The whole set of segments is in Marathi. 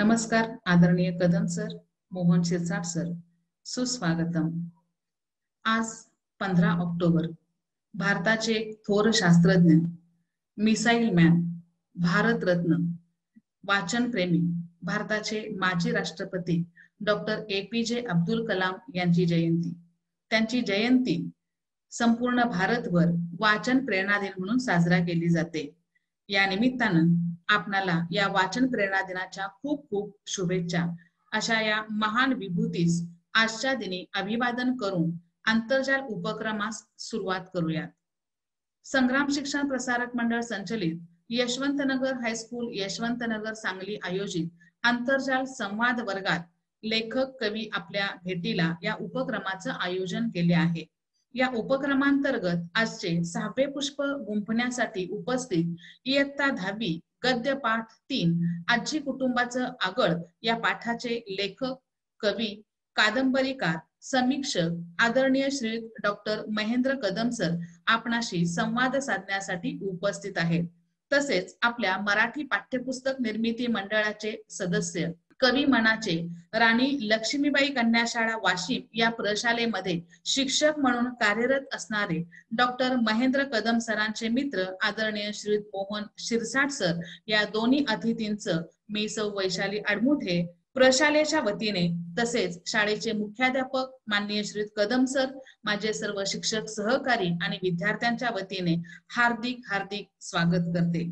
नमस्कार आदरणीय कदम सर, मोहन शिरसाट सर, सुस्वागतम। आज 15 ऑक्टोबर भारताचे थोर शास्त्रज्ञ, मिसाईल मॅन, भारतरत्न, वाचन प्रेमी, भारताचे माजी राष्ट्रपती डॉक्टर APJ अब्दुल कलाम यांची जयंती। त्यांची जयंती संपूर्ण भारतभर वाचन प्रेरणा दिन म्हणून साजरा केली जाते। या निमित्तानं आपणाला या वाचन प्रेरणा दिनाच्या खूप खूप शुभेच्छा। अशा या महान विभूतीस आजच्या दिनी अभिवादन करून आंतरजाल उपक्रमास सुरुवात करूयात। संग्राम शिक्षण प्रसारक मंडळ संचलित यशवंतनगर हायस्कूल यशवंतनगर सांगली आयोजित आंतरजाल संवाद वर्गात लेखक कवी आपल्या भेटीला या उपक्रमाचं आयोजन केले आहे। या उपक्रमांतर्गत आजचे 6वे पुष्प गुंफण्यासाठी उपस्थित इयत्ता 10वी गद्य पाठ 3 आजी कुटुंबाचं आगळ या पाठाचे लेखक, कवी, कादंबरीकार, समीक्षक आदरणीय श्री डॉक्टर महेंद्र कदम सर आपणाशी संवाद साधण्यासाठी उपस्थित आहेत। तसेच आपल्या मराठी पाठ्यपुस्तक निर्मिती मंडळाचे सदस्य, कवी मनाचे राणी लक्ष्मीबाई कन्याशाळा वाशिम या प्रशालेमध्ये शिक्षक म्हणून कार्यरत असणारे डॉक्टर महेंद्र कदम सरांचे मित्र आदरणीय श्री मोहन शिरसाट सर या दोन्ही अतिथींचं मी सौ वैशाली अडमुठे प्रशालेच्या वतीने तसेच शाळेचे मुख्याध्यापक माननीय श्री कदम सर, माझे सर्व शिक्षक सहकारी आणि विद्यार्थ्यांच्या वतीने हार्दिक हार्दिक स्वागत करते।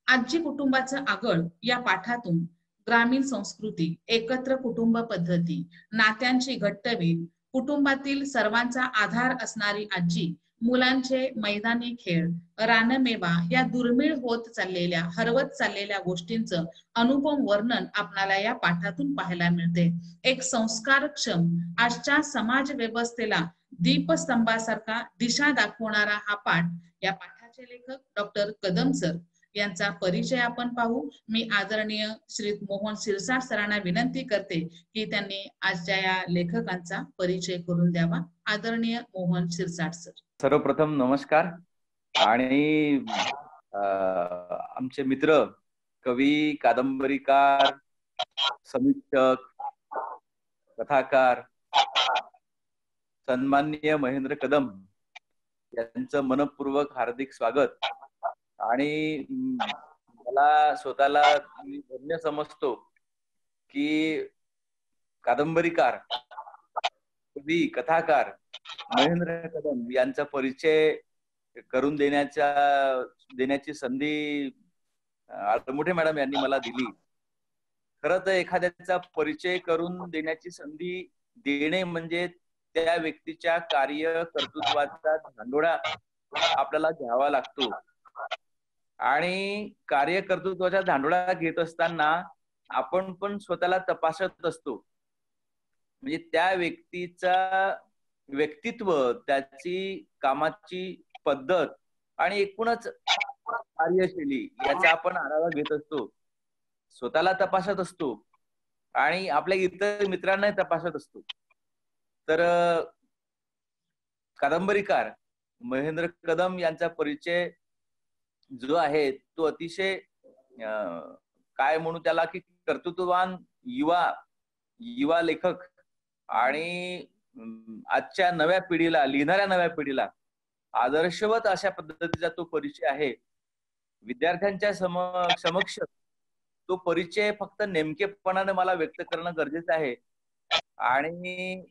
आजी कुटुंबाचं आगळ या पाठातून ग्रामीण संस्कृती, एकत्र कुटुंब पद्धती, नात्यांची घट्टवीण, कुटुंबातील सर्वांचा आधार असणारी आजी, मुलांचे मैदानी खेळ, रानमेवा या दुर्मिळ होत चाललेल्या, हरवत चाललेल्या गोष्टींचं अनुपम वर्णन आपणाला या पाठातून पाहायला मिळते। एक संस्कारक्षम आजच्या समाज व्यवस्थेला दीपस्तंभासारखा दिशा दाखवणारा हा पाठ। या पाठाचे लेखक डॉक्टर कदम सर यांचा परिचय आपण पाहू। मी आदरणीय श्री मोहन शिरसाट सरांना विनंती करते की त्यांनी आजच्या या लेखकांचा परिचय करून द्यावा। आदरणीय मोहन शिरसाट सर। सर्वप्रथम नमस्कार। आणि आमचे मित्र, कवी, कादंबरीकार, समीक्षक, कथाकार सन्माननीय महेंद्र कदम यांचं मनपूर्वक हार्दिक स्वागत। आणि मला स्वतःला मी धन्य समजतो की कादंबरीकार, कवी, कथाकार महेंद्र कदम यांचा परिचय करून देण्याची संधी आलमुठे मॅडम यांनी मला दिली। खरं तर एखाद्याचा परिचय करून देण्याची संधी देणे म्हणजे त्या व्यक्तीच्या कार्य कर्तृत्वाचा धांडोळा आपल्याला घ्यावा लागतो। आणि कार्य कर्तृत्वाचा धांडोळा घेत असताना आपण पण स्वतःला तपासत असतो। म्हणजे त्या व्यक्तीचा व्यक्तित्व, त्याची कामाची पद्धत आणि एकूणच कार्यशैली याचा आपण आढावा घेत असतो, स्वतःला तपासत असतो आणि आपल्या इतर मित्रांनाही तपासत असतो। तर कादंबरीकार महेंद्र कदम यांचा परिचय जो आहे तो अतिशय काय म्हणू त्याला की कर्तृत्ववान युवा लेखक आणि आजच्या नव्या पिढीला, लिहिणाऱ्या नव्या पिढीला आदर्शवत अशा पद्धतीचा तो परिचय आहे। विद्यार्थ्यांच्या समक्ष तो परिचय फक्त नेमकेपणाने मला व्यक्त करणं गरजेचं आहे। आणि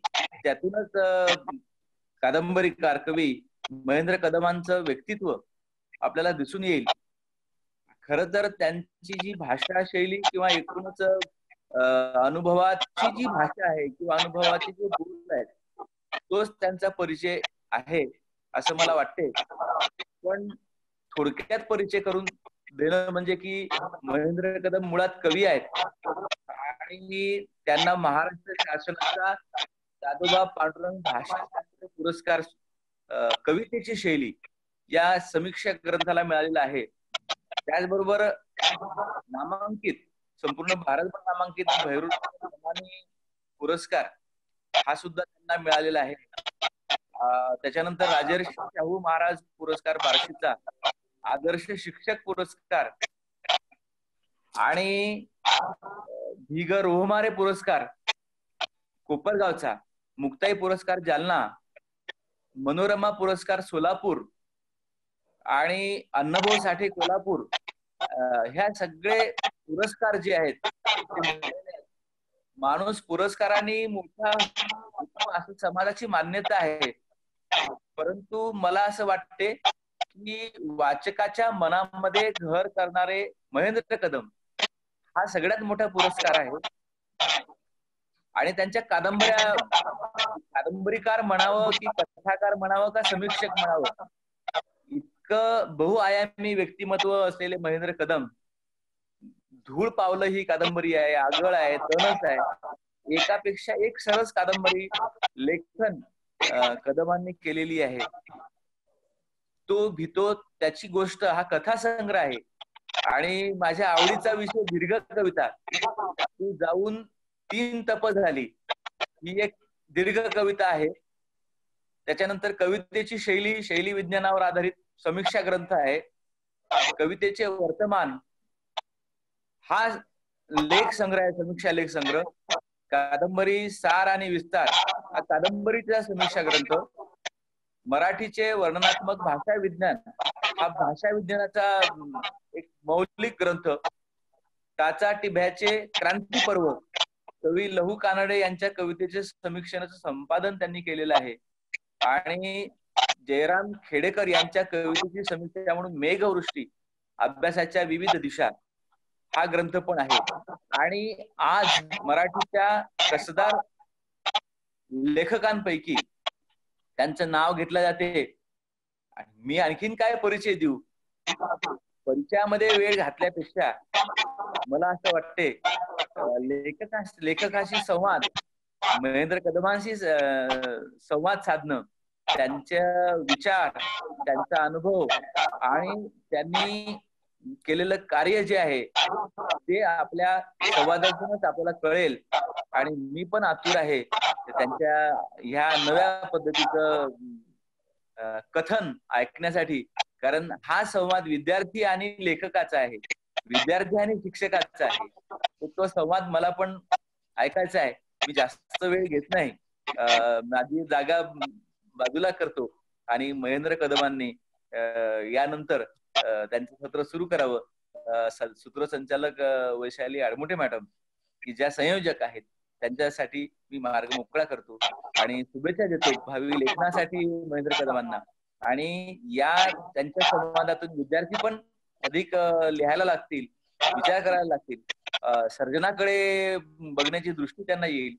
त्यातूनच कादंबरीकार, कवी महेंद्र कदमांचं व्यक्तित्व आपल्याला दिसून येईल। खरं तर त्यांची जी भाषा शैली किंवा एकूणच अनुभवाची जी भाषा आहे किंवा अनुभवाचे जे बोल आहेत तोच त्यांचा परिचय आहे असं मला वाटते। पण थोडक्यात परिचय करून देणं म्हणजे की महेंद्र कदम मुळात कवी आहेत आणि त्यांना महाराष्ट्र शासनाचा दादोबा पांडुरंग भाषाशास्त्र पुरस्कार कवितेची शैली या समीक्षा ग्रंथाला मिळालेला आहे। त्याचबरोबर नामांकित, संपूर्ण भारतभर नामांकित भैरव पुरस्कार हा सुद्धा त्यांना मिळालेला आहे। त्याच्यानंतर राजर्षी शाहू महाराज पुरस्कार बार्शीचा, आदर्श शिक्षक पुरस्कार आणि भिग रोहमारे पुरस्कार कोपरगावचा, मुक्ताई पुरस्कार जालना, मनोरमा पुरस्कार सोलापूर आणि अण्णाभाऊ साठे कोल्हापूर, ह्या सगळे पुरस्कार जे आहेत, माणूस पुरस्कारांनी मोठा असं समाजाची मान्यता आहे. परंतु मला असं वाटते की वाचकाच्या मनामध्ये घर करणारे महेंद्र कदम हा सगळ्यात मोठा पुरस्कार आहे. आणि त्यांच्या कादंबऱ्या, कादंबरीकार म्हणावं की कथाकार म्हणावं का समीक्षक म्हणावं, इतकं बहुआयामी व्यक्तिमत्व असलेले महेंद्र कदम, धूळ पावलं ही कादंबरी आहे, आगळ आहे, तणस आहे, एकापेक्षा एक सरस कादंबरी लेखन कदमांनी केलेली आहे. तो भीतो त्याची गोष्ट हा कथासंग्रह आहे. आणि माझ्या आवडीचा विषय दीर्घ कविता, तू जाऊन 3 तप झाली, ही एक दीर्घ कविता आहे. त्याच्यानंतर कवितेची शैली, शैली विज्ञानावर आधारित समीक्षा ग्रंथ आहे. कवितेचे वर्तमान हा लेख संग्रह आहे, समीक्षा लेख संग्रह. कादंबरी सार आणि विस्तार हा कादंबरीचा समीक्षा ग्रंथ. मराठीचे वर्णनात्मक भाषा विज्ञान हा भाषा विज्ञानाचा एक मौलिक ग्रंथ. टाचा टिभ्याचे क्रांती पर्व, कवी लहू कानडे यांच्या कवितेचे समीक्षणाचं संपादन त्यांनी केलेलं आहे. आणि जयराम खेडेकर यांच्या कवितेची समीक्षा म्हणून मेघवृष्टी, अभ्यासाच्या विविध दिशा हा ग्रंथ पण आहे. आणि आज मराठीच्या कसदार लेखकांपैकी त्यांचं नाव घेतलं जाते. मी आणखीन काय परिचय देऊ, परिचयामध्ये वेळ घातल्यापेक्षा मला असं वाटते लेखकाशी संवाद, महेंद्र कदमांशी संवाद साधणं, त्यांच्या विचार, त्यांचा अनुभव आणि त्यांनी केलेलं कार्य जे आहे ते आपल्या संवादातूनच आपल्याला कळेल. आणि मी पण आतुर आहे त्यांच्या ह्या नव्या पद्धतीचं कथन ऐकण्यासाठी, कारण हा संवाद विद्यार्थी आणि लेखकाचा आहे, विद्यार्थी आणि शिक्षकाचा आहे. तो संवाद मला पण ऐकायचा आहे. मी जास्त वेळ घेत नाही, माझी जागा बाजूला करतो आणि महेंद्र कदमांनी यानंतर त्यांचं सत्र सुरू करावं. सूत्रसंचालक वैशाली आडमुठे मॅडम की ज्या संयोजक आहेत त्यांच्यासाठी मी मार्ग मोकळा करतो आणि शुभेच्छा देतो भावी लेखनासाठी महेंद्र कदमांना. आणि या त्यांच्या संवादातून विद्यार्थी पण अधिक लिहायला लागतील, विचार करायला लागतील, सर्जनाकडे बघण्याची दृष्टी त्यांना येईल,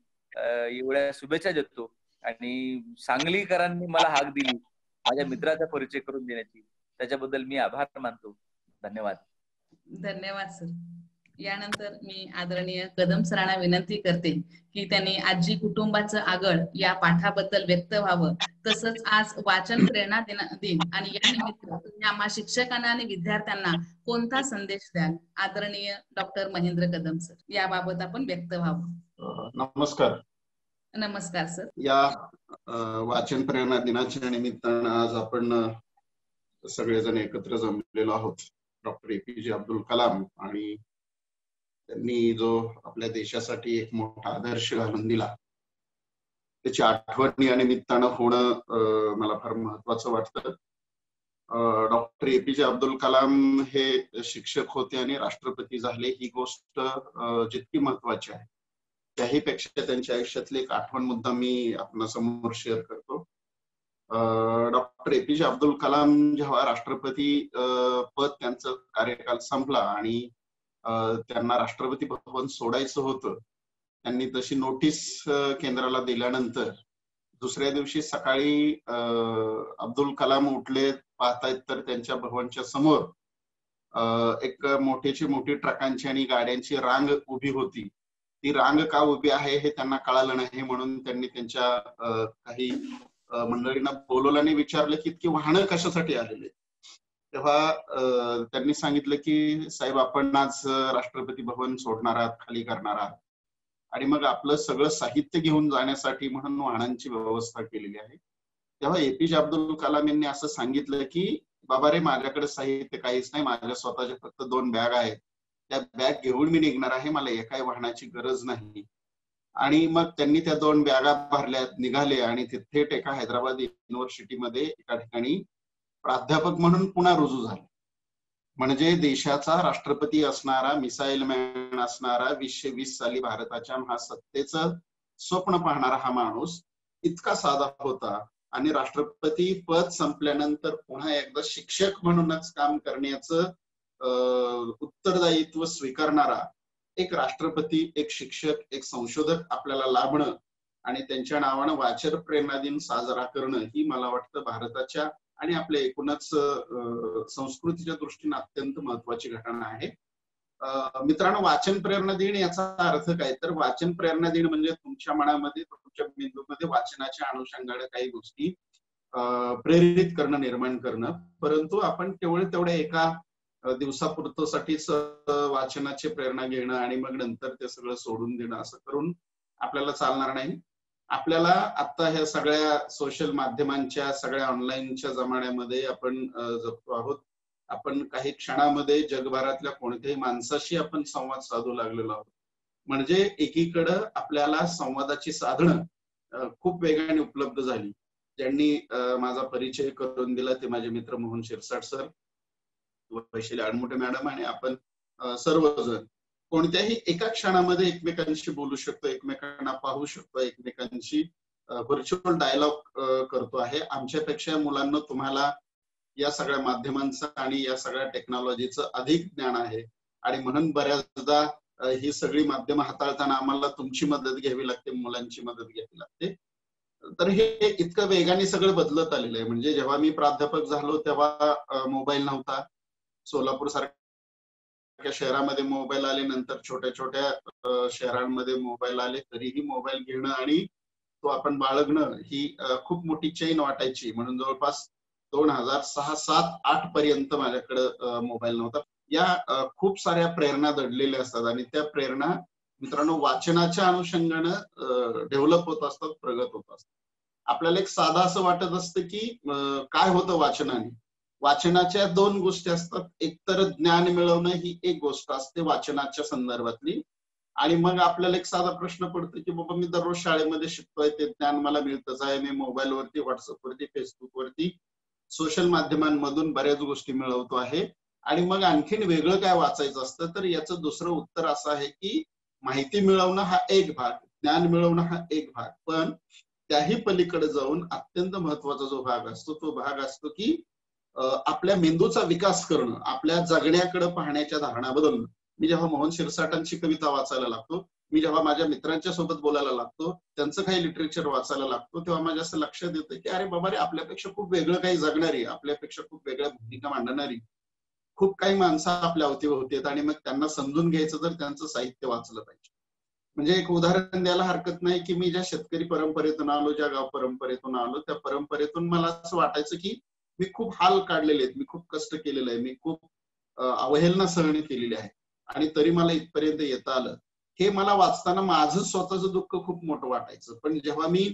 एवढ्या शुभेच्छा देतो. आणि सांगलीकरांनी मला हाक दिली माझ्या मित्राचा परिचय करून देण्याची, त्याच्याबद्दल मी आभार मानतो. धन्यवाद. धन्यवाद सर. यानंतर मी आदरणीय कदम सरांना विनंती करते की त्यांनी आजी कुटुंबाचं आगळ या पाठाबद्दल व्यक्त व्हावं. तसंच आज वाचन प्रेरणा दिन आणि या निमित्त तुम्ही आम्हा शिक्षकांना आणि विद्यार्थ्यांना कोणता संदेश द्याल? आदरणीय डॉक्टर महेंद्र कदम सर, याबाबत आपण व्यक्त व्हावं. नमस्कार. नमस्कार सर. या वाचन प्रेरणा दिनाच्या निमित्तानं आज आपण सगळेजण एकत्र जमलेलो आहोत. डॉक्टर APJ अब्दुल कलाम आणि त्यांनी जो आपल्या देशासाठी एक मोठा आदर्श घालून दिला त्याची आठवण या निमित्तानं होणं मला फार महत्वाचं वाटतं. डॉक्टर APJ अब्दुल कलाम हे शिक्षक होते आणि राष्ट्रपती झाले, ही गोष्ट जितकी महत्वाची आहे त्याही पेक्षा त्यांच्या आयुष्यातली एक आठवण मुद्दा मी आपणासमोर शेअर करतो. डॉक्टर APJ अब्दुल कलाम जेव्हा राष्ट्रपती पद त्यांचं कार्यकाल संपला आणि त्यांना राष्ट्रपती भवन सोडायचं होतं, त्यांनी तशी नोटीस केंद्राला दिल्यानंतर दुसऱ्या दिवशी सकाळी अब्दुल कलाम उठले, पाहतायत तर त्यांच्या भवनच्या समोर एक मोठीची मोठी ट्रकांची आणि गाड्यांची रांग उभी होती. ती रांग का उभी आहे हे त्यांना कळालं नाही, म्हणून त्यांनी त्यांच्या काही मंडळींना बोलवलं आणि विचारलं की इतकी वाहनं कशासाठी आलेले. तेव्हा त्यांनी सांगितलं की साहेब आपण आज राष्ट्रपती भवन सोडणार आहात, खाली करणार आहात आणि मग आपलं सगळं साहित्य घेऊन जाण्यासाठी म्हणून वाहनांची व्यवस्था केलेली आहे. तेव्हा APJ अब्दुल कलाम यांनी असं सांगितलं की बाबा रे, माझ्याकडे साहित्य काहीच नाही, माझ्या स्वतःच्या फक्त 2 बॅग आहेत, त्या बॅग घेऊन मी निघणार आहे, मला एकाही वाहनाची गरज नाही. आणि मग त्यांनी त्या 2 बॅगा भरल्या, निघाले आणि ते थेट एका हैदराबाद युनिव्हर्सिटीमध्ये एका ठिकाणी प्राध्यापक म्हणून पुन्हा रुजू झाले. म्हणजे देशाचा राष्ट्रपती असणारा, मिसाईल मॅन असणारा, 2020 साली भारताच्या महासत्तेचं स्वप्न पाहणारा हा माणूस इतका साधा होता आणि राष्ट्रपती पद संपल्यानंतर पुन्हा एकदा शिक्षक म्हणूनच काम करण्याचं उत्तरदायित्व स्वीकारणारा एक राष्ट्रपती, एक शिक्षक, एक संशोधक आपल्याला लाभणं आणि त्यांच्या नावानं वाचन प्रेरणा दिन साजरा करणं ही मला वाटतं भारताच्या आणि आपल्या एकूणच संस्कृतीच्या दृष्टीने अत्यंत महत्वाची घटना आहे. मित्रांनो, वाचन प्रेरणा दिन याचा अर्थ काय? तर वाचन प्रेरणा दिन म्हणजे तुमच्या मनामध्ये, तुमच्या मेंदूमध्ये वाचनाच्या अनुषंगाने काही गोष्टी प्रेरित करणं, निर्माण करणं. परंतु आपण केवळ तेवढ्या एका दिवसापुरतोसाठीच वाचनाची प्रेरणा घेणं आणि मग नंतर ते सगळं सोडून देणं असं करून आपल्याला चालणार नाही. आपल्याला आता ह्या सगळ्या सोशल माध्यमांच्या, सगळ्या ऑनलाईनच्या जमान्यामध्ये आपण जगतो आहोत. आपण काही क्षणामध्ये जगभरातल्या कोणत्याही माणसाशी आपण संवाद साधू लागलेलो आहोत. म्हणजे एकीकडं आपल्याला संवादाची साधनं खूप वेगाने उपलब्ध झाली. ज्यांनी माझा परिचय करून दिला ते माझे मित्र मोहन शिरसाट सर, वैशाली अडमुटे मॅडम आणि आपण सर्वजण कोणत्याही एका क्षणामध्ये एकमेकांशी बोलू शकतो, एकमेकांना पाहू शकतो, एकमेकांशी व्हर्च्युअल डायलॉग करतो आहे. आमच्यापेक्षा मुलांना तुम्हाला या सगळ्या माध्यमांचं आणि या सगळ्या टेक्नॉलॉजीचं अधिक ज्ञान आहे आणि म्हणून बऱ्याचदा ही सगळी माध्यमं हाताळताना आम्हाला तुमची मदत घ्यावी लागते, मुलांची मदत घ्यावी लागते. तर हे इतकं वेगाने सगळं बदलत आलेलं आहे. म्हणजे जेव्हा मी प्राध्यापक झालो तेव्हा मोबाईल नव्हता. सोलापूर सारख्या शहरामध्ये मोबाईल आले, नंतर छोट्या छोट्या शहरांमध्ये मोबाईल आले, तरीही मोबाईल घेणं आणि तो आपण बाळगणं ही खूप मोठी चेन वाटायची. म्हणून जवळपास 2006, 7, 8 पर्यंत माझ्याकडे मोबाईल नव्हता. या खूप साऱ्या प्रेरणा दडलेल्या असतात आणि त्या प्रेरणा मित्रांनो वाचनाच्या अनुषंगानं डेव्हलप होत असतात, प्रगत होत असतात. आपल्याला एक साधा असं वाटत असतं की काय होतं वाचनाने. वाचनाच्या 2 गोष्टी असतात. एक तर ज्ञान मिळवणं ही एक गोष्ट असते वाचनाच्या संदर्भातली, आणि मग आपल्याला एक साधा प्रश्न पडतो की बाबा मी दररोज शाळेमध्ये शिकतोय, ते ज्ञान मला मिळतच आहे. मी मोबाईलवरती, व्हॉट्सअपवरती, फेसबुकवरती, सोशल माध्यमांमधून बऱ्याच गोष्टी मिळवतो आहे. आणि मग आणखीन वेगळं काय वाचायचं असतं? तर याचं दुसरं उत्तर असं आहे की माहिती मिळवणं हा एक भाग, ज्ञान मिळवणं हा एक भाग, पण त्याही पलीकडे जाऊन अत्यंत महत्वाचा जो भाग असतो तो भाग असतो की आपल्या मेंदूचा विकास करणं, आपल्या जगण्याकडे पाहण्याच्या धारणा बदलणं. मी जेव्हा मोहन शिरसाटांची कविता वाचायला लागतो, मी जेव्हा माझ्या मित्रांच्या सोबत बोलायला लागतो, त्यांचं काही लिटरेचर वाचायला लागतो, तेव्हा माझ्या असं लक्षात येतं की अरे बाबा रे, आपल्यापेक्षा खूप वेगळं काही जगणारी, आपल्यापेक्षा खूप वेगळ्या भूमिका मांडणारी खूप काही माणसं आपल्या अवतीभोवती आहेत आणि मग त्यांना समजून घ्यायचं तर त्यांचं साहित्य वाचलं पाहिजे. म्हणजे एक उदाहरण द्यायला हरकत नाही की मी ज्या शेतकरी परंपरेतून आलो, ज्या गाव परंपरेतून आलो, त्या परंपरेतून मला असं वाटायचं की मी खूप हाल काढलेले आहेत, मी खूप कष्ट केलेलं आहे, मी खूप अवहेलना सहन केलेली आहे आणि तरी मला इथपर्यंत येता आलं. हे मला वाचताना माझं स्वतःचं दुःख खूप मोठं वाटायचं. पण जेव्हा मी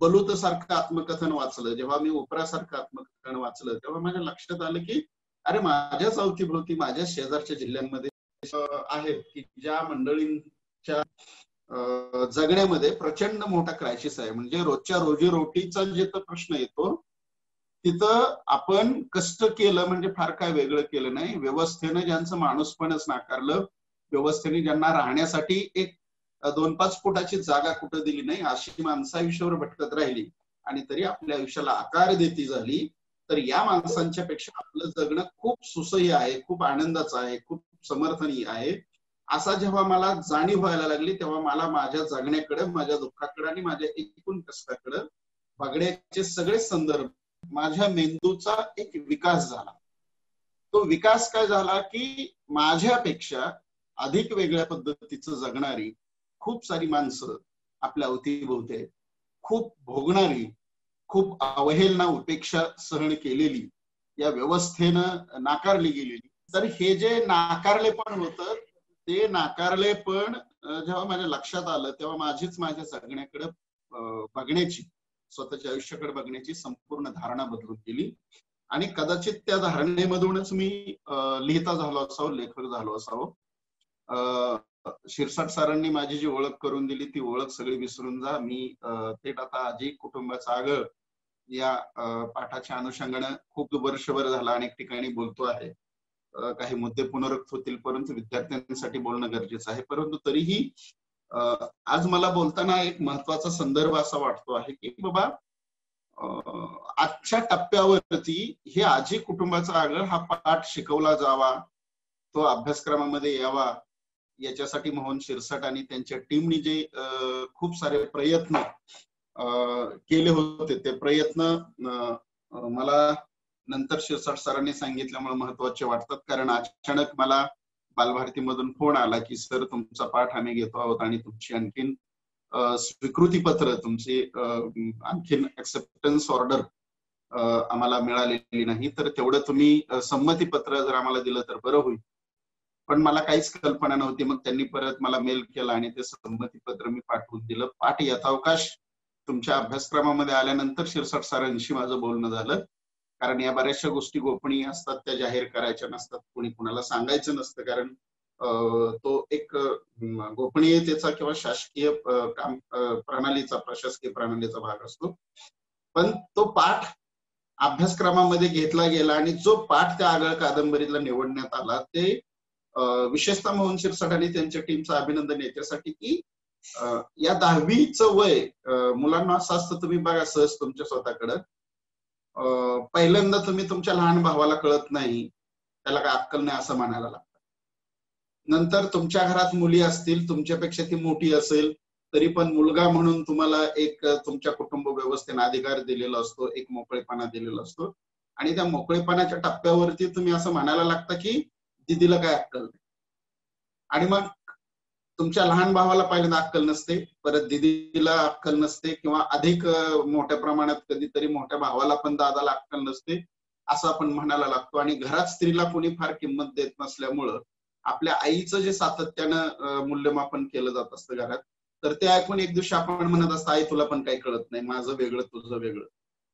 बलूत सारखं आत्मकथन वाचलं, जेव्हा मी उपरासारखं आत्मकथन वाचलं, तेव्हा माझ्या लक्षात आलं की अरे माझ्याच अवतीभोवती, माझ्या शेजारच्या जिल्ह्यांमध्ये आहेत की ज्या मंडळींच्या जगण्यामध्ये प्रचंड मोठा क्रायसिस आहे. म्हणजे रोजच्या रोजीरोटीचा जिथं प्रश्न येतो तिथं आपण कष्ट केलं म्हणजे फार काय वेगळं केलं नाही. व्यवस्थेनं ज्यांचं माणूसपणच नाकारलं, व्यवस्थेने ज्यांना राहण्यासाठी एक 2-5 फुटाची जागा कुठं दिली नाही, अशी माणसं आयुष्यावर भटकत राहिली आणि तरी आपल्या आयुष्याला आकार देती झाली, तर या माणसांच्या पेक्षा आपलं जगणं खूप सुसह्य आहे, खूप आनंदाचं आहे, खूप समर्थनीय आहे. असा जेव्हा मला जाणीव व्हायला लागली तेव्हा मला माझ्या जगण्याकडे, माझ्या दुःखाकडे आणि माझ्या एकूण कष्टाकडे बघण्याचे सगळे संदर्भ, माझ्या मेंदूचा एक विकास झाला. तो विकास काय झाला की माझ्यापेक्षा अधिक वेगळ्या पद्धतीचं जगणारी खूप सारी माणसं आपल्या अवतीभोवती आहेत. खूप भोगणारी, खूप अवहेलना, उपेक्षा सहन केलेली, या व्यवस्थेनं नाकारली गेलेली. तर हे जे नाकारलेपण होतं, ते नाकारलेपण जेव्हा माझ्या लक्षात आलं तेव्हा माझीच माझ्या जगण्याकडे बघण्याची, स्वतःच्या आयुष्याकडे बघण्याची संपूर्ण धारणा बदलून गेली आणि कदाचित त्या धारणेमधूनच मी लिहिता झालो असावं, लेखक झालो असावं. शिरसाट सरांनी माझी जी ओळख करून दिली ती ओळख सगळी विसरून जा. मी थेट आता आजी कुटुंबाचा आगळ या पाठाच्या अनुषंगाने खूप वर्षभर झाला अनेक ठिकाणी बोलतो आहे. काही मुद्दे पुनरुक्त होतील, परंतु विद्यार्थ्यांसाठी बोलणं गरजेचं आहे. परंतु तरीही आज मला बोलताना एक महत्वाचा संदर्भ असा वाटतो आहे की बाबा आजच्या टप्प्यावरती हे आजी कुटुंबाचा आगळ हा पाठ शिकवला जावा, तो अभ्यासक्रमामध्ये यावा, याच्यासाठी मोहन शिरसाट आणि त्यांच्या टीमने जे खूप सारे प्रयत्न केले होते, ते प्रयत्न मला नंतर शिरसाट सरांनी सांगितल्यामुळे महत्वाचे वाटतात. कारण अचानक मला बालभारतीमधून फोन आला की सर तुमचा पाठ आम्ही घेतो आहोत आणि तुमची आणखीन स्वीकृती पत्र, तुमची आणखीन ऍक्सेप्टन्स ऑर्डर आम्हाला मिळालेली नाही, तर तेवढं तुम्ही संमती पत्र जर आम्हाला दिलं तर बरं होईल. पण मला काहीच कल्पना नव्हती. मग त्यांनी परत मला मेल केला आणि ते संमती पत्र मी पाठवून दिलं. पाठ यथावकाश तुमच्या अभ्यासक्रमामध्ये आल्यानंतर शिरसाट सरांशी माझं बोलणं झालं. कारण या बऱ्याचशा गोष्टी गोपनीय असतात, त्या जाहीर करायच्या नसतात, कोणी कुणाला सांगायचं नसतं. कारण तो एक गोपनीयतेचा किंवा शासकीय काम प्रणालीचा, प्रशासकीय प्रणालीचा भाग असतो. पण तो पाठ अभ्यासक्रमामध्ये घेतला गेला आणि जो पाठ त्या आगळ कादंबरीला निवडण्यात आला ते विशेषतः मोहन शिरसाट आणि त्यांच्या टीमचं अभिनंदन याच्यासाठी की या 10वीचं वय मुलांना असं असतं, तुम्ही बघा सहज तुमच्या स्वतःकडं पहिल्यांदा तुम्ही तुमच्या लहान भावाला कळत नाही, त्याला काय अक्कल नाही असं म्हणायला लागतं. नंतर तुमच्या घरात मुली असतील, तुमच्यापेक्षा ती मोठी असेल तरी पण मुलगा म्हणून तुम्हाला एक तुमच्या कुटुंब व्यवस्थेने अधिकार दिलेला असतो, एक मोकळेपणा दिलेला असतो. आणि त्या मोकळेपणाच्या टप्प्यावरती तुम्ही असं म्हणायला लागतं की दिदीला काय अक्कल नाही. आणि मग तुमच्या लहान भावाला पहिल्यांदा अक्कल नसते, परत दिदीला अक्कल नसते, किंवा अधिक मोठ्या प्रमाणात कधीतरी मोठ्या भावाला पण दादाला अक्कल नसते असं आपण म्हणायला लागतो. आणि घरात स्त्रीला कोणी फार किंमत देत नसल्यामुळं आपल्या आईचं जे सातत्यानं मूल्यमापन केलं जात असतं घरात, तर ते ऐकून एक दिवशी आपण म्हणत असतं आई तुला पण काही कळत नाही, माझं वेगळं तुझं वेगळं.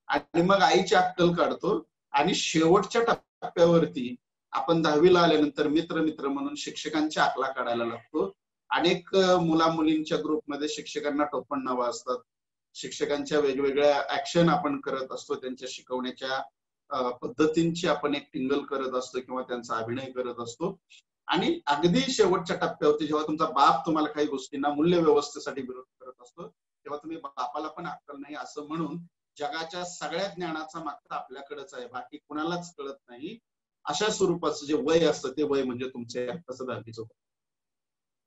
आणि मग आईची अक्कल काढतो. आणि शेवटच्या टप्प्यावरती आपण 10वीला आल्यानंतर मित्र मित्र म्हणून शिक्षकांच्या अकला काढायला लागतो. अनेक मुला मुलींच्या ग्रुपमध्ये शिक्षकांना टोपण नावं असतात, शिक्षकांच्या वेगवेगळ्या ऍक्शन आपण करत असतो, त्यांच्या शिकवण्याच्या पद्धतींची आपण एक टिंगल करत असतो किंवा त्यांचा अभिनय करत असतो. आणि अगदी शेवटच्या टप्प्यावरती जेव्हा तुमचा बाप तुम्हाला काही गोष्टींना मूल्य व्यवस्थेसाठी विरोध करत असतो, तेव्हा तुम्ही बापाला पण अक्कल नाही असं म्हणून जगाच्या सगळ्या ज्ञानाचा मागचा आपल्याकडेच आहे, बाकी कुणालाच कळत नाही, अशा स्वरूपाचं जे वय असतं ते वय म्हणजे तुमचे आत्ताचं 10वीचं वय.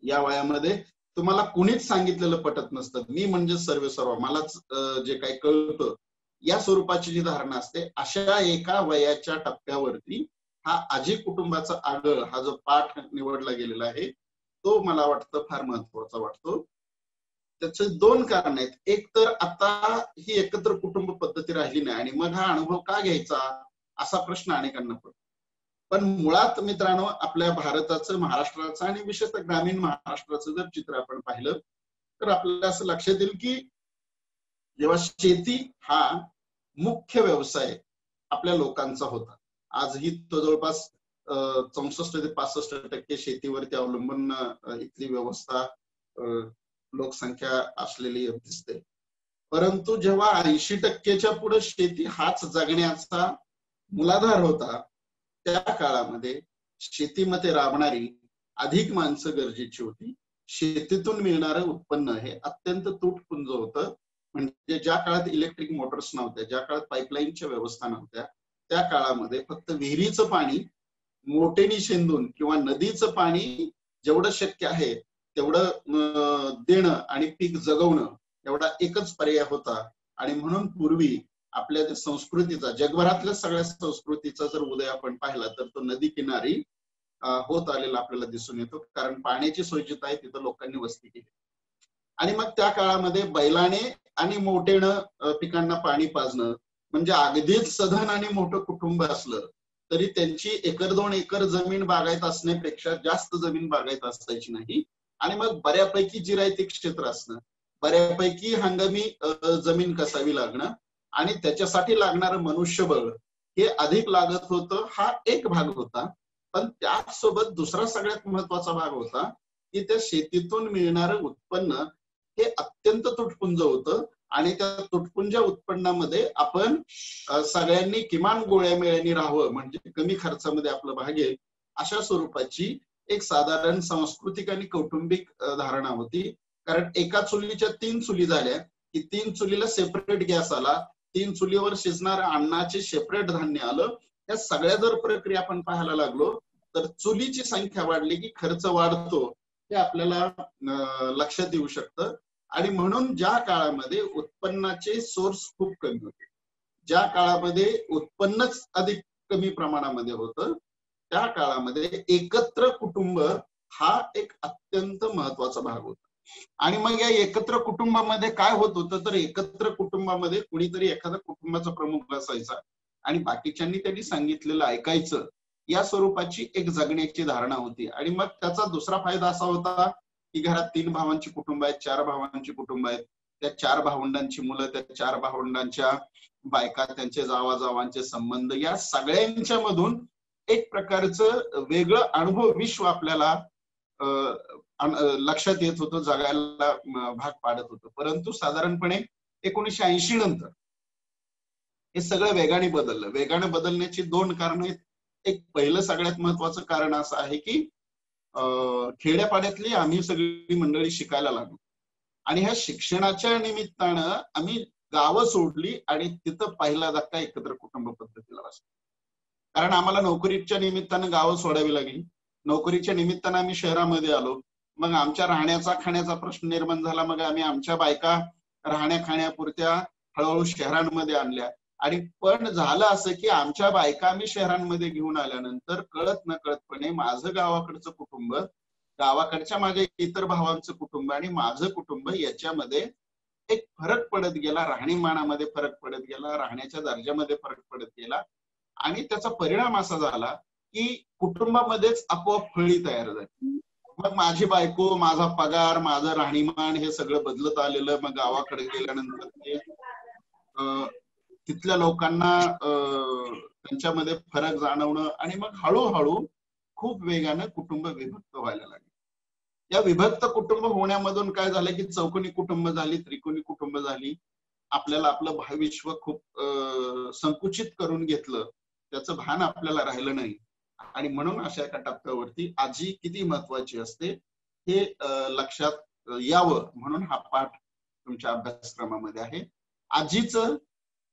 या वयामध्ये तुम्हाला कुणीच सांगितलेलं पटत नसतं, मी म्हणजे सर्व सर्व, मलाच जे काही कळतं, या स्वरूपाची जी धारणा असते. अशा एका वयाच्या टप्प्यावरती हा आजी कुटुंबाचा आगळ हा जो पाठ निवडला गेलेला आहे तो मला वाटतं फार महत्वाचा वाटतो. त्याचे 2 कारण आहेत. एक तर आता ही एकत्र कुटुंब पद्धती राहिली नाही आणि मग हा अनुभव का घ्यायचा असा प्रश्न अनेकांना पडतो. पण मुळात मित्रांनो आपल्या भारताचं, महाराष्ट्राचं आणि विशेषतः ग्रामीण महाराष्ट्राचं जर चित्र आपण पाहिलं तर आपल्याला असं लक्षात येईल की जेव्हा शेती हा मुख्य व्यवसाय आपल्या लोकांचा होता, आजही तो जवळपास 64 ते 65% शेतीवरती अवलंबून इथली व्यवस्था, लोकसंख्या असलेली दिसते. परंतु जेव्हा 80%च्या पुढे शेती हाच जगण्याचा मूलाधार होता, त्या काळामध्ये शेतीमध्ये राबणारी अधिक माणसं गरजेची होती. शेतीतून मिळणारं उत्पन्न हे अत्यंत तुटपुंज होतं. म्हणजे ज्या काळात इलेक्ट्रिक मोटर्स नव्हत्या, ज्या काळात पाईपलाईनच्या व्यवस्था नव्हत्या, त्या काळामध्ये फक्त विहिरीचं पाणी मोटेनी शेंदून किंवा नदीचं पाणी जेवढं शक्य आहे तेवढं देणं आणि पीक जगवणं एवढा एकच पर्याय होता. आणि म्हणून पूर्वी आपल्या ज्या संस्कृतीचा, जगभरातल्या सगळ्या संस्कृतीचा जर उदय आपण पाहिला तर तो नदी किनारी होत आलेला आपल्याला दिसून येतो. कारण पाण्याची सोय जिथं आहे तिथं लोकांनी वस्ती केली. आणि मग त्या काळामध्ये बैलाने आणि मोठेनं पिकांना पाणी पाजणं म्हणजे अगदीच सधन आणि मोठं कुटुंब असलं तरी त्यांची 1-2 एकर जमीन बागायत असण्यापेक्षा जास्त जमीन बागायत असायची नाही. आणि मग बऱ्यापैकी जिरायती क्षेत्र असणं, बऱ्यापैकी हंगामी जमीन कसावी लागणं आणि त्याच्यासाठी लागणारं मनुष्यबळ हे अधिक लागत होतं, हा एक भाग होता. पण त्याचसोबत दुसरा सगळ्यात महत्वाचा भाग होता की त्या शेतीतून मिळणारं उत्पन्न हे अत्यंत तुटपुंज होतं आणि त्या तुटपुंज उत्पन्नामध्ये आपण सगळ्यांनी किमान गोळ्या मेळ्यांनी राहावं, म्हणजे कमी खर्चामध्ये आपलं भागेल अशा स्वरूपाची एक साधारण सांस्कृतिक आणि कौटुंबिक धारणा होती. कारण एका चुलीच्या 3 चुली झाल्या की 3 चुलीला सेपरेट गॅस आला, 3 चुलीवर शिजणाऱ्या अन्नाचे सेपरेट धान्य आलं. या सगळ्या जर प्रक्रिया आपण पाहायला लागलो तर चुलीची संख्या वाढली की खर्च वाढतो हे आपल्याला लक्षात येऊ शकतं. आणि म्हणून ज्या काळामध्ये उत्पन्नाचे सोर्स खूप कमी होते, ज्या काळामध्ये उत्पन्नच अधिक कमी प्रमाणामध्ये होतं, त्या काळामध्ये एकत्र कुटुंब हा एक अत्यंत महत्वाचा भाग होता. आणि मग या एकत्र कुटुंबामध्ये काय होत होतं तर एकत्र कुटुंबामध्ये कुणीतरी एखादा कुटुंबाचा प्रमुख असायचा आणि बाकीच्यांनी त्यांनी सांगितलेलं ऐकायचं, या स्वरूपाची एक जगण्याची धारणा होती. आणि मग त्याचा दुसरा फायदा असा होता की घरात 3 भावांची कुटुंब आहेत, 4 भावांची कुटुंब आहेत, त्या 4 भावंडांची मुलं, त्या 4 भावंडांच्या बायका, त्यांचे जावाजावांचे संबंध, या सगळ्यांच्या मधून एक प्रकारचं वेगळं अनुभव विश्व आपल्याला लक्षात येत होतं, जगायला भाग पाडत होतं. परंतु साधारणपणे 1980 नंतर हे सगळं वेगाने बदललं. वेगाने बदलण्याची 2 कारणं आहेत. एक पहिलं सगळ्यात महत्वाचं कारण असं आहे की खेड्यापाड्यातली आम्ही सगळी मंडळी शिकायला लागलो आणि ह्या शिक्षणाच्या निमित्तानं आम्ही गावं सोडली आणि तिथं पहिला धक्का एकत्र कुटुंब पद्धतीला बसला. कारण आम्हाला नोकरीच्या निमित्तानं गावं सोडावी लागली, नोकरीच्या निमित्तानं आम्ही शहरामध्ये आलो, मग आमच्या राहण्याचा खाण्याचा प्रश्न निर्माण झाला, मग आम्ही आमच्या बायका राहण्या खाण्यापुरत्या हळूहळू शहरांमध्ये आणल्या. आणि पण झालं असं की आमच्या बायका आम्ही शहरांमध्ये घेऊन आल्यानंतर कळत न कळतपणे माझं गावाकडचं कुटुंब, गावाकडच्या माझ्या इतर भावांचं कुटुंब आणि माझं कुटुंब याच्यामध्ये एक फरक पडत गेला, राहणीमानामध्ये फरक पडत गेला, राहण्याच्या दर्जामध्ये फरक पडत गेला. आणि त्याचा परिणाम असा झाला की कुटुंबामध्येच आपोआप फळी तयार झाली. मग माझी बायको, माझा पगार, माझं राहणीमान हे सगळं बदलत आलेलं. मग गावाकडे गेल्यानंतर ते तिथल्या लोकांना त्यांच्यामध्ये फरक जाणवणं आणि मग हळूहळू खूप वेगानं कुटुंब विभक्त व्हायला लागले. या विभक्त कुटुंब होण्यामधून काय झालं की चौकोनी कुटुंब झाली, त्रिकोणी कुटुंब झाली. आपल्याला आपलं भावविश्व खूप संकुचित करून घेतलं, त्याचं भान आपल्याला राहिलं नाही. आणि म्हणून अशा एका टप्प्यावरती आजी किती महत्वाची असते हे लक्षात यावं म्हणून हा पाठ तुमच्या अभ्यासक्रमामध्ये आहे. आजीचं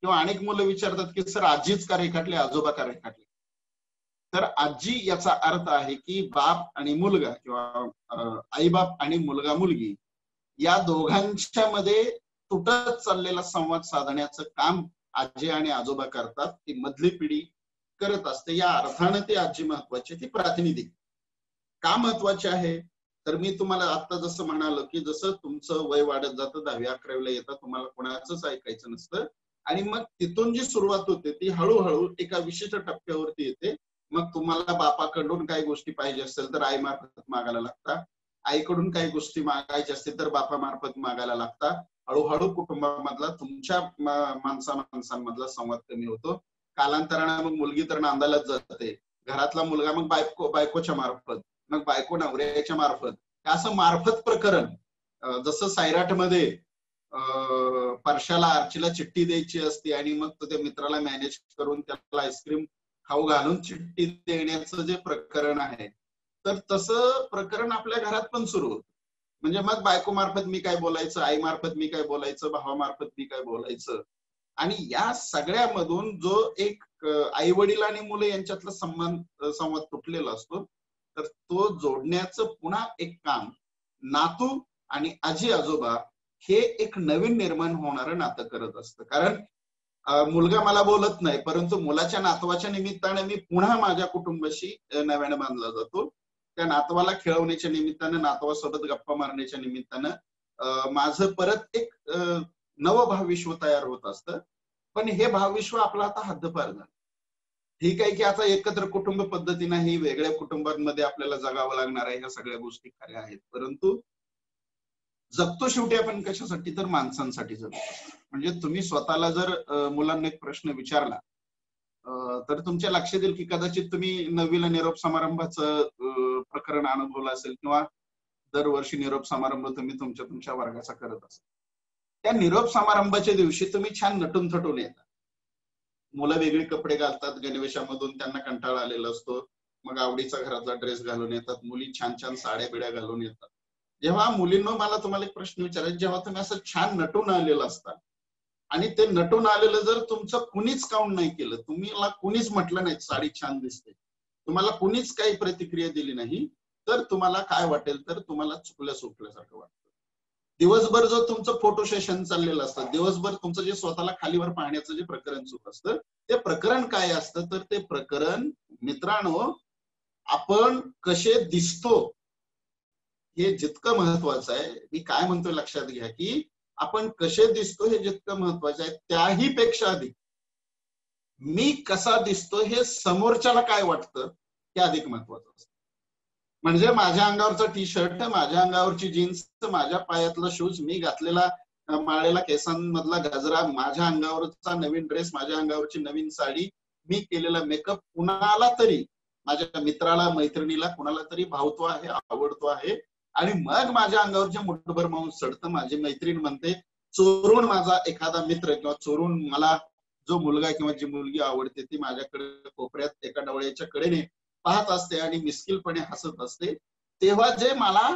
किंवा अनेक मुलं विचारतात की सर आजीच का रेखाटले, आजोबा का रेखाटले? तर आजी याचा अर्थ आहे की बाप आणि मुलगा किंवा आई बाप आणि मुलगा मुलगी या दोघांच्या मध्ये तुटत चाललेला संवाद साधण्याचं काम आजी आणि आजोबा करतात, ती मधली पिढी करत असते. या अर्थानं ती आजी महत्वाची, ती प्रातिनिधिक का महत्वाची आहे? तर मी तुम्हाला आता जसं म्हणालो की जसं तुमचं वय वाढत जातं, 10वी 11वीला येतात, तुम्हाला कोणाचंच ऐकायचं नसतं आणि मग तिथून जी सुरुवात होते ती हळूहळू एका विशिष्ट टप्प्यावरती येते. मग तुम्हाला बापाकडून काही गोष्टी पाहिजे असेल तर आई मार्फत मागायला लागतात, आईकडून काही गोष्टी मागायच्या असतील तर बापा मार्फत मागायला लागतात. हळूहळू कुटुंबामधला तुमच्या माणसांमधला संवाद कमी होतो. कालांतराने मग मुलगी तर नांदायलाच जाते, घरातला मुलगा मग बायकोच्या मार्फत, मग बायको नवऱ्याच्या मार्फत, असं मार्फत प्रकरण. जसं सैराटमध्ये परशाला आर्चीला चिठ्ठी द्यायची असते आणि मग तो त्या मित्राला मॅनेज करून त्याला आईस्क्रीम खाऊ घालून चिठ्ठी देण्याचं जे प्रकरण आहे, तर तसं प्रकरण आपल्या घरात पण सुरू होतं. म्हणजे मग बायको मार्फत मी काय बोलायचं, आई मार्फत मी काय बोलायचं, भावामार्फत मी काय बोलायचं. आणि या सगळ्यामधून जो एक आई वडील आणि मुलं यांच्यातला संवाद तुटलेला असतो, तर तो जोडण्याचं पुन्हा एक काम नातू आणि आजी आजोबा हे एक नवीन निर्माण होणारं नातं करत असतं. कारण मुलगा मला बोलत नाही, परंतु मुलाच्या नातवाच्या निमित्ताने मी पुन्हा माझ्या कुटुंबाशी नव्याने बांधला जातो. त्या नातवाला खेळवण्याच्या निमित्तानं, नातवासोबत गप्पा मारण्याच्या निमित्तानं माझं परत एक नवं भावविश्व तयार होत असतं. पण हे भावविश्व आपलं आता हद्दपार झालं. ठीक आहे की आता एकत्र कुटुंब पद्धती नाही, वेगळ्या कुटुंबांमध्ये आपल्याला जगावं लागणार आहे, ह्या सगळ्या गोष्टी खऱ्या आहेत. परंतु जगतो शेवटी आपण कशासाठी, तर माणसांसाठी जगतो. म्हणजे तुम्ही स्वतःला जर मुलांना एक प्रश्न विचारला तर तुमच्या लक्षात येईल की कदाचित तुम्ही 9वीला निरोप समारंभाचं प्रकरण अनुभवलं असेल किंवा दरवर्षी निरोप समारंभ तुम्ही तुमच्या वर्गाचा करत असाल. त्या निरोप समारंभाच्या दिवशी तुम्ही छान नटून थटून येतात. मुलं वेगळे कपडे घालतात, गणवेशामधून त्यांना कंटाळा आलेला असतो, मग आवडीचा घरातला ड्रेस घालून येतात. मुली छान छान साड्या बिड्या घालून येतात. जेव्हा मुलींनो मला तुम्हाला एक प्रश्न विचारायचा, जेव्हा तुम्ही असं छान नटून आलेलं असता आणि ते नटून आलेलं जर तुमचं कुणीच काउंट नाही केलं, तुम्हाला कुणीच म्हटलं नाही साडी छान दिसते, तुम्हाला कुणीच काही प्रतिक्रिया दिली नाही, तर तुम्हाला काय वाटेल, तर तुम्हाला चुकल्यासारखं वाटतं. दिवसभर जो तुमचं फोटो सेशन चाललेलं असतं, दिवसभर तुमचं जे स्वतःला खालीवर पाहण्याचं जे प्रकरण सुरू असतं, ते प्रकरण काय असतं, तर ते प्रकरण मित्रांनो आपण कसे दिसतो हे जितकं महत्वाचं आहे. मी काय म्हणतोय लक्षात घ्या की आपण कसे दिसतो हे जितकं महत्वाचं आहे, त्याही पेक्षा अधिक मी कसा दिसतो हे समोरच्याला काय वाटतं हे अधिक महत्वाचं असतं. म्हणजे माझ्या अंगावरचा टी शर्ट, माझ्या अंगावरची जीन्स, माझ्या पायातला शूज, मी घातलेला माळेला केसांमधला गजरा, माझ्या अंगावरचा नवीन ड्रेस, माझ्या अंगावरची नवीन साडी, मी केलेला मेकअप कुणाला तरी, माझ्या मित्राला, मैत्रिणीला, कुणाला तरी भावतो आहे, आवडतो आहे. आणि मग माझ्या अंगावरच्या मुठभर मांस चढतं. माझी मैत्रीण म्हणते, चोरून माझा एखादा मित्र किंवा चोरून मला जो मुलगा किंवा जी मुलगी आवडते ती माझ्याकडे कोपऱ्यात एका डोळ्याच्या कडेने पाहत असते आणि मिस्किलपणे हसत असते. तेव्हा जे मला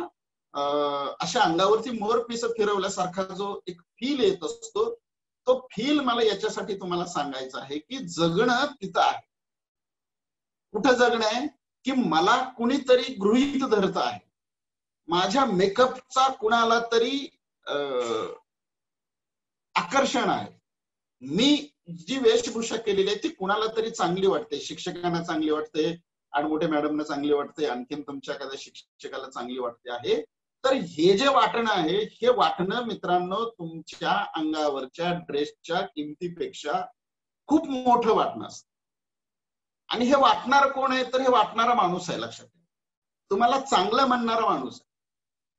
अशा अंगावरती मोरपिस फिरवल्यासारखा जो एक फील येत असतो, तो फील मला याच्यासाठी तुम्हाला सांगायचा आहे की जगणं तिथं आहे. कुठं जगणं आहे की मला कुणीतरी गृहीत धरत आहे, माझ्या मेकअपचा कुणाला तरी आकर्षण आहे, मी जी वेशभूषा केलेली आहे ती कुणाला तरी चांगली वाटते, शिक्षकांना चांगली वाटते, आडमोठे मॅडमना चांगली वाटते, आणखीन तुमच्या एखाद्या शिक्षकाला चांगली वाटते आहे. तर हे जे वाटणं आहे, हे वाटणं मित्रांनो तुमच्या अंगावरच्या ड्रेसच्या किमतीपेक्षा खूप मोठं वाटणं असतं. आणि हे वाटणार कोण आहे, तर हे वाटणारा माणूस आहे. लक्षात घ्या, तुम्हाला चांगलं म्हणणारा माणूस आहे.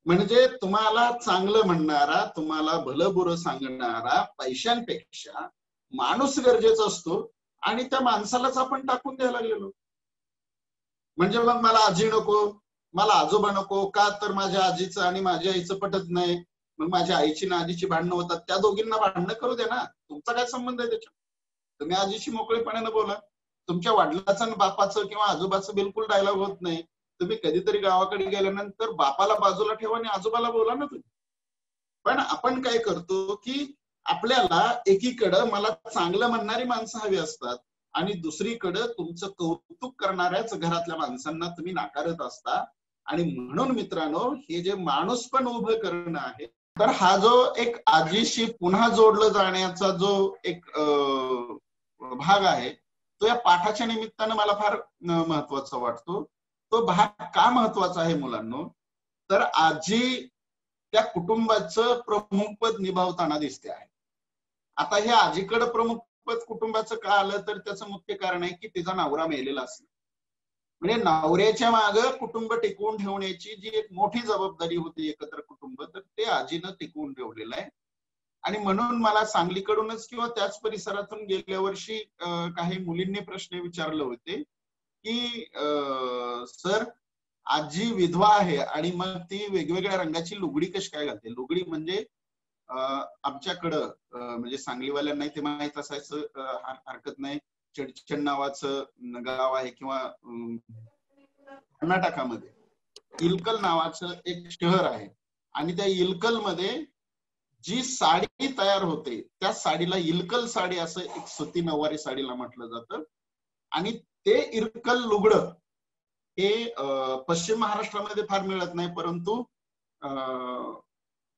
म्हणजे तुम्हाला चांगलं म्हणणारा, तुम्हाला भलं बुरं सांगणारा पैशांपेक्षा माणूस गरजेचा असतो. आणि त्या माणसालाच आपण टाकून द्यायला लागलेलो. म्हणजे मग मला आजी नको, मला आजोबा नको, का तर माझ्या आजीचं आणि माझ्या आईचं पटत नाही, मग माझ्या आईची ना आजीची भांडणं होतात, त्या दोघींना भांडणं करू दे ना, तुमचा काय संबंध आहे त्याच्यात? तुम्ही आजीशी मोकळेपणाने बोला. तुमच्या वडिलाचं आणि बापाचं किंवा आजोबाचं बिलकुल डायलॉग होत नाही. तुम्ही कधीतरी गावाकडे गेल्यानंतर बापाला बाजूला ठेवा आणि आजोबाला बोला ना तुम्ही. पण आपण काय करतो की आपल्याला एकीकडं मला चांगलं म्हणणारी माणसं हवी असतात आणि दुसरीकडं तुमचं कौतुक करणाऱ्याच घरातल्या माणसांना तुम्ही नाकारत असता. आणि म्हणून मित्रांनो, हे जे माणूस पण उभं करणं आहे, तर हा जो एक आजीशी पुन्हा जोडलं जाण्याचा जो एक भाग आहे, तो या पाठाच्या निमित्तानं मला फार महत्वाचा वाटतो. तो भाग का महत्वाचा आहे मुलांनो, तर आजी त्या कुटुंबाचं प्रमुखपद निभावताना दिसते आहे. आता हे आजीकडे प्रमुखपद कुटुंबाचं का आलं, तर त्याचं मुख्य कारण आहे की तिचा नवरा मेलेला असतो. म्हणजे नवऱ्याच्या मागं कुटुंब टिकवून ठेवण्याची जी एक मोठी जबाबदारी होती, एकत्र कुटुंब, तर ते आजीनं टिकवून ठेवलेलं आहे. आणि म्हणून मला सांगलीकडूनच किंवा त्याच परिसरातून गेल्या वर्षी काही मुलींनी प्रश्न विचारले होते की सर, आजी विधवा आहे आणि मग ती वेगवेगळ्या रंगाची लुगडी कशी काय घालते? लुगडी म्हणजे आमच्याकडं म्हणजे सांगलीवाल्यांना ते माहित असायचं हरकत नाही, चडचण नावाचं गाव आहे किंवा कर्नाटकामध्ये इलकल नावाचं एक शहर आहे. आणि त्या इलकल मध्ये जी साडी तयार होते त्या साडीला इलकल साडी असं एक सुती नऊवारी साडीला म्हटलं जातं. आणि ते इलकल लुगडं हे पश्चिम महाराष्ट्रामध्ये फार मिळत नाही, परंतु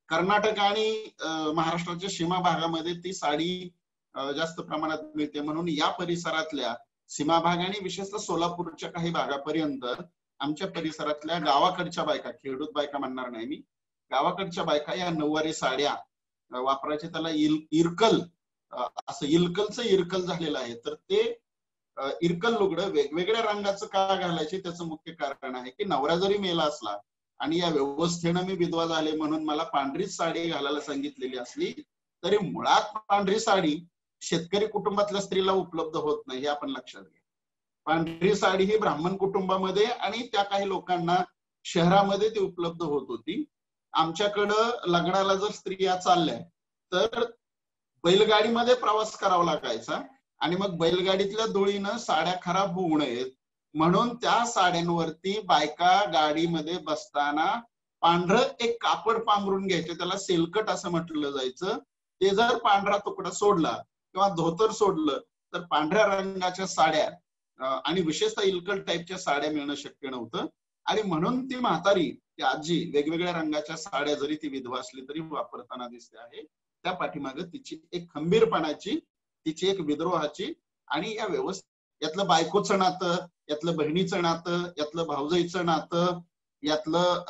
कर्नाटक आणि महाराष्ट्राच्या सीमा भागामध्ये ती साडी जास्त प्रमाणात मिळते. म्हणून या परिसरातल्या सीमा भाग आणि विशेषतः सोलापूरच्या काही भागापर्यंत आमच्या परिसरातल्या गावाकडच्या बायका, खेडूत बायका म्हणणार नाही मी, गावाकडच्या बायका या नऊवारी साड्या वापरायचे. त्याला इरकल असं इलकलचं इरकल झालेलं आहे. तर ते इरकल लुगडं वेगवेगळ्या रंगाचं का घालायचे, त्याचं मुख्य कारण आहे की नवरा जरी मेला असला आणि या व्यवस्थेनं मी विधवा झाले म्हणून मला पांढरीच साडी घालायला सांगितलेली असली तरी मुळात पांढरी साडी शेतकरी कुटुंबातल्या स्त्रीला उपलब्ध होत नाही, हे आपण लक्षात घ्या. पांढरी साडी ही ब्राह्मण कुटुंबामध्ये आणि त्या काही लोकांना शहरामध्ये ती उपलब्ध होत होती. आमच्याकडं लग्नाला जर स्त्रिया चालल्या तर बैलगाडीमध्ये प्रवास करावा लागायचा आणि मग बैलगाडीतल्या धुळीनं साड्या खराब होऊ नयेत म्हणून त्या साड्यांवरती बायका गाडीमध्ये बसताना पांढरं एक कापड पांघरून घ्यायचे, त्याला सेलकट असं म्हटलं जायचं. ते जर पांढरा तुकडा सोडला किंवा धोतर सोडलं तर पांढऱ्या रंगाच्या साड्या आणि विशेषतः इलकट टाईपच्या साड्या मिळणं शक्य नव्हतं. आणि म्हणून ती म्हातारी, ती आजी वेगवेगळ्या रंगाच्या साड्या जरी ती विधवा असली तरी वापरताना दिसते आहे. त्या पाठीमागे तिची एक खंबीरपणाची, तिची एक विद्रोहाची आणि या यातलं बायकोचं नातं, यातलं बहिणीचं नातं, यातलं भाऊजाईचं नातं, यातलं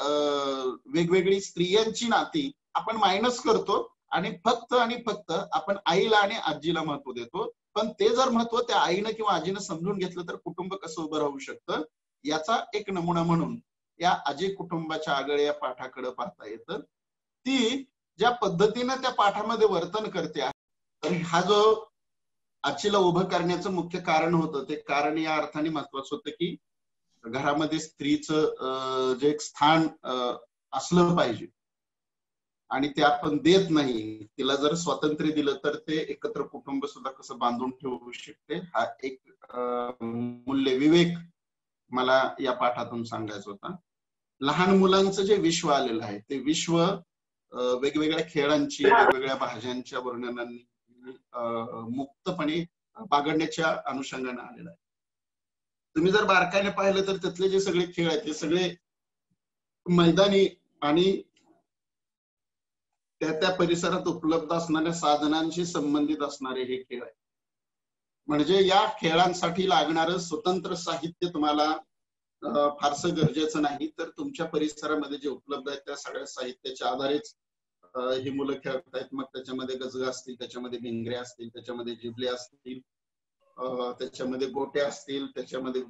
वेगवेगळी स्त्रियांची नाती आपण मायनस करतो आणि फक्त आपण आईला आणि आजीला महत्व देतो. पण ते जर महत्व त्या आईनं किंवा आजीनं समजून घेतलं तर कुटुंब कसं उभं राहू शकतं याचा एक नमुना म्हणून या आजी कुटुंबाच्या आगळे या पाठाकडे पाहता येतं. ती ज्या पद्धतीनं त्या पाठामध्ये वर्तन करते, तर हा जो आजीला उभं करण्याचं मुख्य कारण होतं, ते कारण या अर्थाने महत्वाचं होतं की घरामध्ये स्त्रीचं जे एक स्थान असलं पाहिजे आणि ते आपण देत नाही. तिला जर स्वातंत्र्य दिलं तर ते एकत्र कुटुंब सुद्धा कसं बांधून ठेवू शकते, हा एक मूल्य विवेक मला या पाठातून सांगायचा होता. लहान मुलांचं जे विश्व आलेलं आहे ते विश्व वेगवेगळ्या खेळांची, वेगवेगळ्या भाज्यांच्या वर्णनांनी मुक्तपणे बागडण्याच्या अनुषंगाने आलेलं आहे. तुम्ही जर बारकाईने पाहिलं तर त्यातले जे सगळे खेळ आहेत ते सगळे मैदानी आणि त्या परिसरात उपलब्ध असणाऱ्या साधनांशी संबंधित असणारे हे खेळ आहेत. म्हणजे या खेळांसाठी लागणारं स्वतंत्र साहित्य तुम्हाला फारसं गरजेचं नाही, तर तुमच्या परिसरामध्ये जे उपलब्ध आहेत त्या सगळ्या साहित्याच्या आधारेच ही मुलं खेळतायत. मग त्याच्यामध्ये गजगा असतील, त्याच्यामध्ये भिंगऱ्या असतील, त्याच्यामध्ये जिबले असतील, त्याच्यामध्ये गोट्या असतील, त्याच्यामध्ये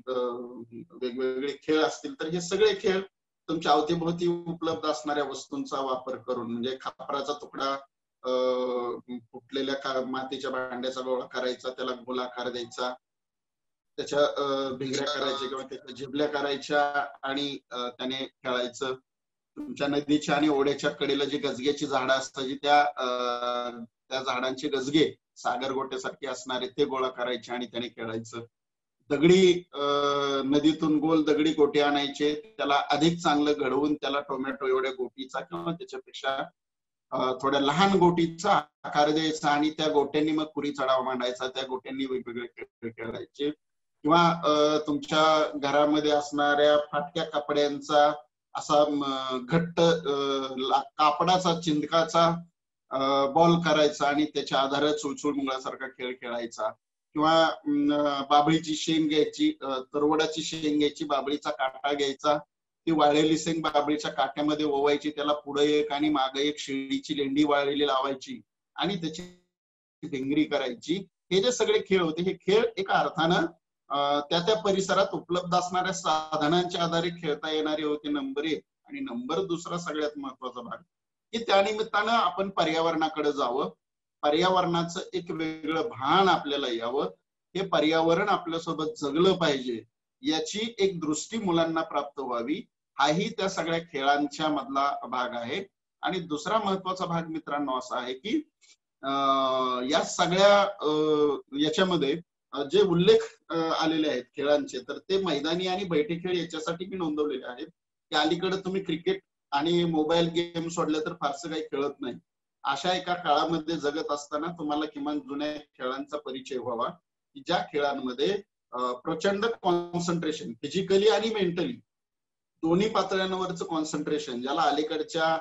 वेगवेगळे खेळ असतील. तर हे सगळे खेळ तुमच्या अवतीभोवती उपलब्ध असणाऱ्या वस्तूंचा वापर करून, म्हणजे खापराचा तुकडा फुटलेल्या मातीच्या भांड्याचा गोळा करायचा, त्याला गोलाकार द्यायचा, त्याच्या भिंगऱ्या करायच्या किंवा त्याच्या जिबल्या करायच्या आणि त्याने खेळायचं. तुमच्या नदीच्या आणि ओढ्याच्या कडेला जी गजग्याची झाडं असतात, त्या झाडांचे गजगे सागर गोट्यासारखे असणारे ते गोळा करायचे आणि त्याने खेळायचं. दगडी नदीतून गोल दगडी गोटे आणायचे, त्याला अधिक चांगलं घडवून त्याला टोमॅटो एवढ्या गोटीचा किंवा त्याच्यापेक्षा थोड्या लहान गोटीचा आकार द्यायचा आणि त्या गोट्यांनी मग पुरी चढाव मांडायचा, त्या गोट्यांनी वेगवेगळे खेळ खेळायचे. किंवा तुमच्या घरामध्ये असणाऱ्या फाटक्या कपड्यांचा असा घट्ट कापडाचा चिंदकाचा बॉल करायचा आणि त्याच्या आधारे चुळचुळ मुंगळासारखा खेळ खेळायचा. किंवा बाबळीची शेंग घ्यायची, तरवडाची शेंग घ्यायची, बाबळीचा काटा घ्यायचा, ती वाळलेली शेंग बाबळीच्या काट्यामध्ये ओवायची, त्याला पुढे एक आणि मागे एक शेळीची लेंडी वाळलेली लावायची आणि त्याची भिंगरी करायची. हे जे सगळे खेळ होते हे खेळ एका अर्थानं त्या परिसरात उपलब्ध असणाऱ्या साधनांच्या आधारे खेळता येणारे होते, नंबर 1. आणि नंबर 2 सगळ्यात महत्वाचा भाग की त्यानिमित्तानं आपण पर्यावरणाकडे जावं, पर्यावरणाचं एक वेगळं भान आपल्याला यावं, हे पर्यावरण आपल्यासोबत जगलं पाहिजे याची एक दृष्टी मुलांना प्राप्त व्हावी, हाही त्या सगळ्या खेळांच्या मधला भाग आहे. आणि दुसरा महत्वाचा भाग मित्रांनो असा आहे की या सगळ्या याच्यामध्ये जे उल्लेख आलेले आहेत खेळांचे, तर ते मैदानी आणि बैठे खेळ याच्यासाठी मी नोंदवलेले आहेत की अलीकडे तुम्ही क्रिकेट आणि मोबाईल गेम सोडले तर फारसं काही खेळत नाही. अशा एका काळामध्ये जगत असताना तुम्हाला किमान जुन्या खेळांचा परिचय व्हावा की ज्या खेळांमध्ये प्रचंड कॉन्सन्ट्रेशन, फिजिकली आणि मेंटली दोन्ही पातळ्यांवरचं कॉन्सन्ट्रेशन, ज्याला अलीकडच्या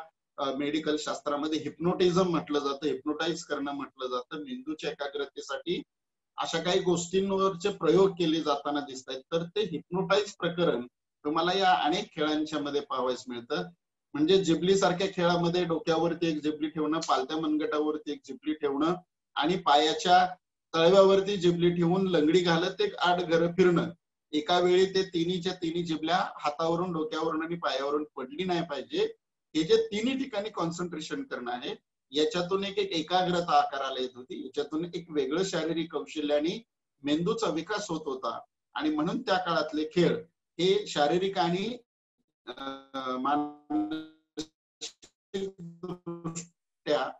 मेडिकल शास्त्रामध्ये हिप्नोटिझम म्हटलं जातं, हिप्नोटाईज करणं म्हटलं जातं, मेंदूच्या एकाग्रतेसाठी अशा काही गोष्टींवरचे प्रयोग केले जाताना दिसत आहेत. तर ते हिप्नोटाईज प्रकरण तुम्हाला या अनेक खेळांच्या मध्ये पाहावयास मिळतं. म्हणजे जिबली सारख्या खेळामध्ये डोक्यावरती एक जिबली ठेवणं, पालत्या मनगटावरती एक जिबली ठेवणं आणि पायाच्या तळव्यावरती जिबली ठेवून लंगडी घालत एक 8 घरं फिरणं, एका वेळी ते तिन्ही जिबल्या हातावरून, डोक्यावरून आणि पायावरून पडली नाही पाहिजे, हे जे तिन्ही ठिकाणी कॉन्सन्ट्रेशन करणं आहे याच्यातून एक एकाग्रता आकाराला येत होती, याच्यातून एक वेगळं शारीरिक कौशल्याने मेंदूचा विकास होत होता. आणि म्हणून त्या काळातले खेळ हे शारीरिक आणि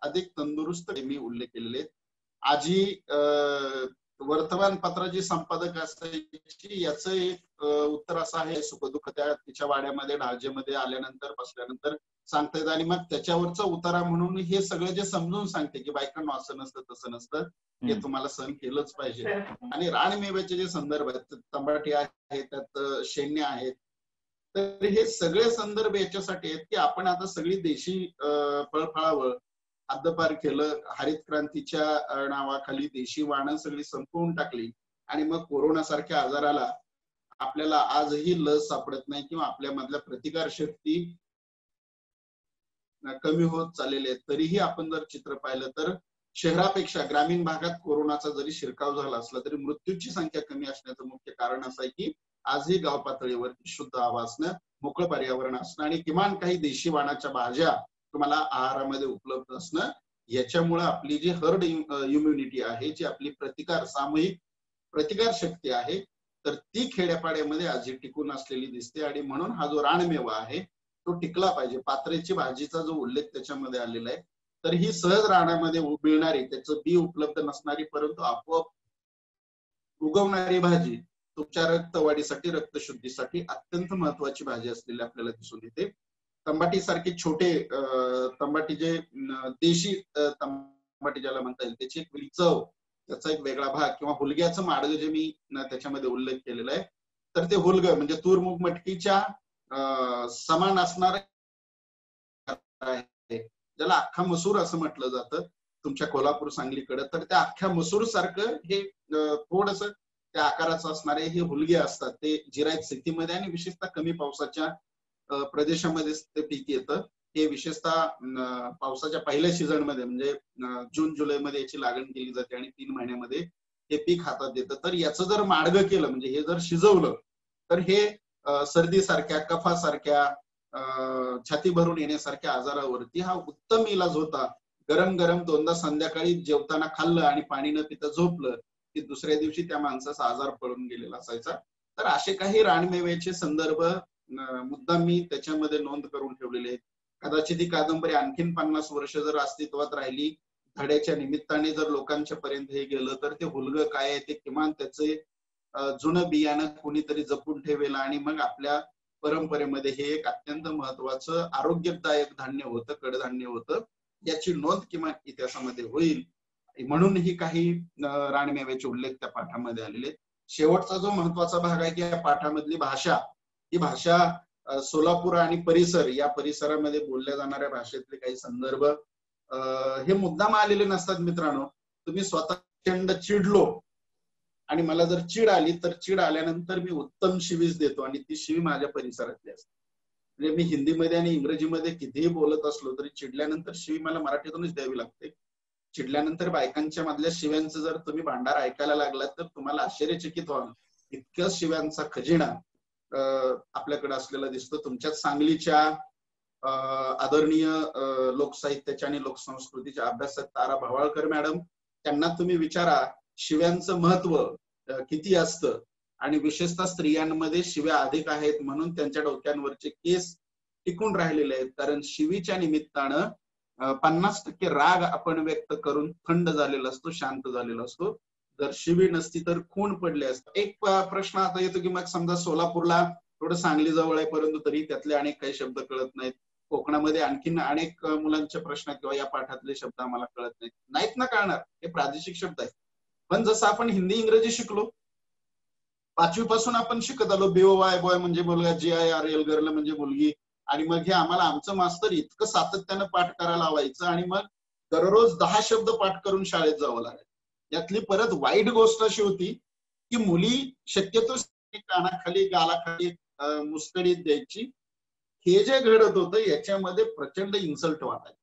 अधिक तंदुरुस्त मी उल्लेख केलेले. आजी वर्तमानपत्राची संपादक असायची, याचं एक उत्तर असं आहे, सुखदुःख त्या तिच्या वाड्यामध्ये ढाजेमध्ये आल्यानंतर बसल्यानंतर सांगता येतं. आणि मग त्याच्यावरचा उतारा म्हणून हे सगळं जे समजून सांगते की बायकांना असं नसतं तसं नसतं, हे तुम्हाला सहन केलंच पाहिजे. आणि रानमेव्याचे जे संदर्भ आहेत, तंबाटी आहे, त्यात शेण्य आहेत, तर हे सगळे संदर्भ याच्यासाठी आहेत की आपण आता सगळी देशी फळफळावळ हद्दपार केलं, हरित क्रांतीच्या नावाखाली देशी वाणं सगळी संपवून टाकली. आणि मग कोरोना सारख्या आजाराला आपल्याला आजही लस सापडत नाही किंवा आपल्यामधल्या प्रतिकार शक्ती कमी होत चाललेली आहे. तरीही आपण जर चित्र पाहिलं तर शहरापेक्षा ग्रामीण भागात कोरोनाचा जरी शिरकाव झाला असला तरी मृत्यूची संख्या कमी असण्याचं मुख्य कारण असं आहे की आजही गाव पातळीवर शुद्ध हवा असणं, मोकळं पर्यावरण असणं आणि किमान काही देशी वाणाच्या भाज्या तुम्हाला आहारामध्ये उपलब्ध असणं, याच्यामुळे आपली जी हर्ड इम्युनिटी आहे, जी आपली सामूहिक प्रतिकार शक्ती आहे, तर ती खेड्यापाड्यामध्ये आजही टिकून असलेली दिसते. आणि म्हणून हा जो रानमेवा आहे तो टिकला पाहिजे. पात्रेची भाजीचा जो उल्लेख त्याच्यामध्ये आलेला आहे, तर ही सहज रानामध्ये मिळणारी, त्याचं बी उपलब्ध नसणारी परंतु आपोआप उगवणारी भाजी तुमच्या रक्तवाढीसाठी, रक्तशुद्धीसाठी अत्यंत महत्वाची भाजी असलेली आपल्याला दिसून येते. तंबाटी सारखे छोटे तंबाटी, जे देशी तंबाटी ज्याला म्हणता येईल, त्याची एक वेगळी चव, त्याचा एक वेगळा भाग, किंवा हुलग्याचं माडगं जे मी त्याच्यामध्ये उल्लेख केलेला आहे, तर ते हुलग म्हणजे तूर मूग मटकीच्या समान असणार आहे, ज्याला अख्खा मसूर असं म्हटलं जातं तुमच्या कोल्हापूर सांगलीकडे. तर त्या अख्ख्या मसूर सारखं हे थोडस त्या आकाराचं असणारे हे हुलगे असतात. ते जिरायत स्थितीमध्ये आणि विशेषतः कमी पावसाच्या प्रदेशामध्ये ते पीक येतं. हे विशेषतः पावसाच्या पहिल्या सीझन मध्ये म्हणजे जून जुलै मध्ये याची लागण केली जाते आणि 3 महिन्यामध्ये हे पीक हातात येतं. तर याचं जर माडगं केलं, म्हणजे हे जर शिजवलं, तर हे सर्दीसारख्या, कफासारख्या, छाती भरून येण्यासारख्या आजारावरती हा उत्तम इलाज होता. गरम गरम दोनदा संध्याकाळी जेवताना खाल्लं आणि पाणी न पिता झोपलं की दुसऱ्या दिवशी त्या माणसाचा आजार पळून गेलेला असायचा. तर असे काही रानमेव्याचे संदर्भ मुद्दाम मी त्याच्यामध्ये नोंद करून ठेवलेले आहेत. कदाचित ही कादंबरी आणखीन 50 वर्ष जर अस्तित्वात राहिली, धड्याच्या निमित्ताने जर लोकांच्या पर्यंत हे गेलं, तर ते हुलगं काय आहे ते किमान त्याचे जुनं बियाणं कोणीतरी जपून ठेवेल आणि मग आपल्या परंपरेमध्ये हे एक अत्यंत महत्वाचं आरोग्यदायक धान्य होतं, कडधान्य होतं, याची नोंद किमान इतिहासामध्ये होईल. म्हणून ही काही रानमेव्याचे उल्लेख त्या पाठामध्ये आलेले. शेवटचा जो महत्वाचा भाग आहे की या पाठामधली भाषा, ही भाषा सोलापूर आणि परिसर या परिसरामध्ये बोलल्या जाणाऱ्या भाषेतले काही संदर्भ हे मुद्दाम आलेले नसतात मित्रांनो. तुम्ही स्वतः प्रचंड चिडलो आणि मला जर चीड आली तर चीड आल्यानंतर मी उत्तम शिवीच देतो आणि ती शिवी माझ्या परिसरातली असते. म्हणजे मी हिंदीमध्ये आणि इंग्रजीमध्ये कितीही बोलत असलो तरी चिडल्यानंतर शिवी मला मराठीतूनच द्यावी लागते. चिडल्यानंतर बायकांच्या मधल्या शिव्यांचं जर तुम्ही भांडार ऐकायला लागलात तर तुम्हाला आश्चर्यचकित व्हाल. इतक्या शिव्यांचा खजिना आपल्याकडे असलेला दिसतो. तुमच्यात सांगलीच्या आदरणीय लोकसाहित्याच्या आणि लोकसंस्कृतीच्या अभ्यासक तारा भवाळकर मॅडम, त्यांना तुम्ही विचारा शिव्यांचं महत्व किती असतं आणि विशेषतः स्त्रियांमध्ये शिव्या अधिक आहेत म्हणून त्यांच्या डोक्यांवरचे केस टिकून राहिलेले आहेत. कारण शिवीच्या निमित्तानं 50% राग आपण व्यक्त करून थंड झालेला असतो, शांत झालेला असतो. जर शिवी नसती तर खून पडले असते. एक प्रश्न आता येतो की मग समजा सोलापूरला थोडं सांगली जवळ आहे परंतु तरी त्यातले अनेक काही शब्द कळत नाहीत. कोकणामध्ये आणखीन अनेक मुलांचे प्रश्न किंवा या पाठातले शब्द आम्हाला कळत नाहीत ना कळणार, हे प्रादेशिक शब्द आहेत. पण जसं आपण हिंदी इंग्रजी शिकलो, 5वी पासून आपण शिकत आलो, BOY बॉय म्हणजे मुलगा, GIRL गर्ल म्हणजे मुलगी, आणि मग हे आम्हाला आमचं मास्तर इतकं सातत्यानं पाठ करायला लावायचं आणि मग दररोज 10 शब्द पाठ करून शाळेत जावं लागायचं. यातली परत वाईट गोष्ट अशी होती की मुली शक्यतो कानाखाली गालाखाली मुस्कडीत द्यायची. हे जे घडत होतं याच्यामध्ये प्रचंड इन्सल्ट वाटायचं.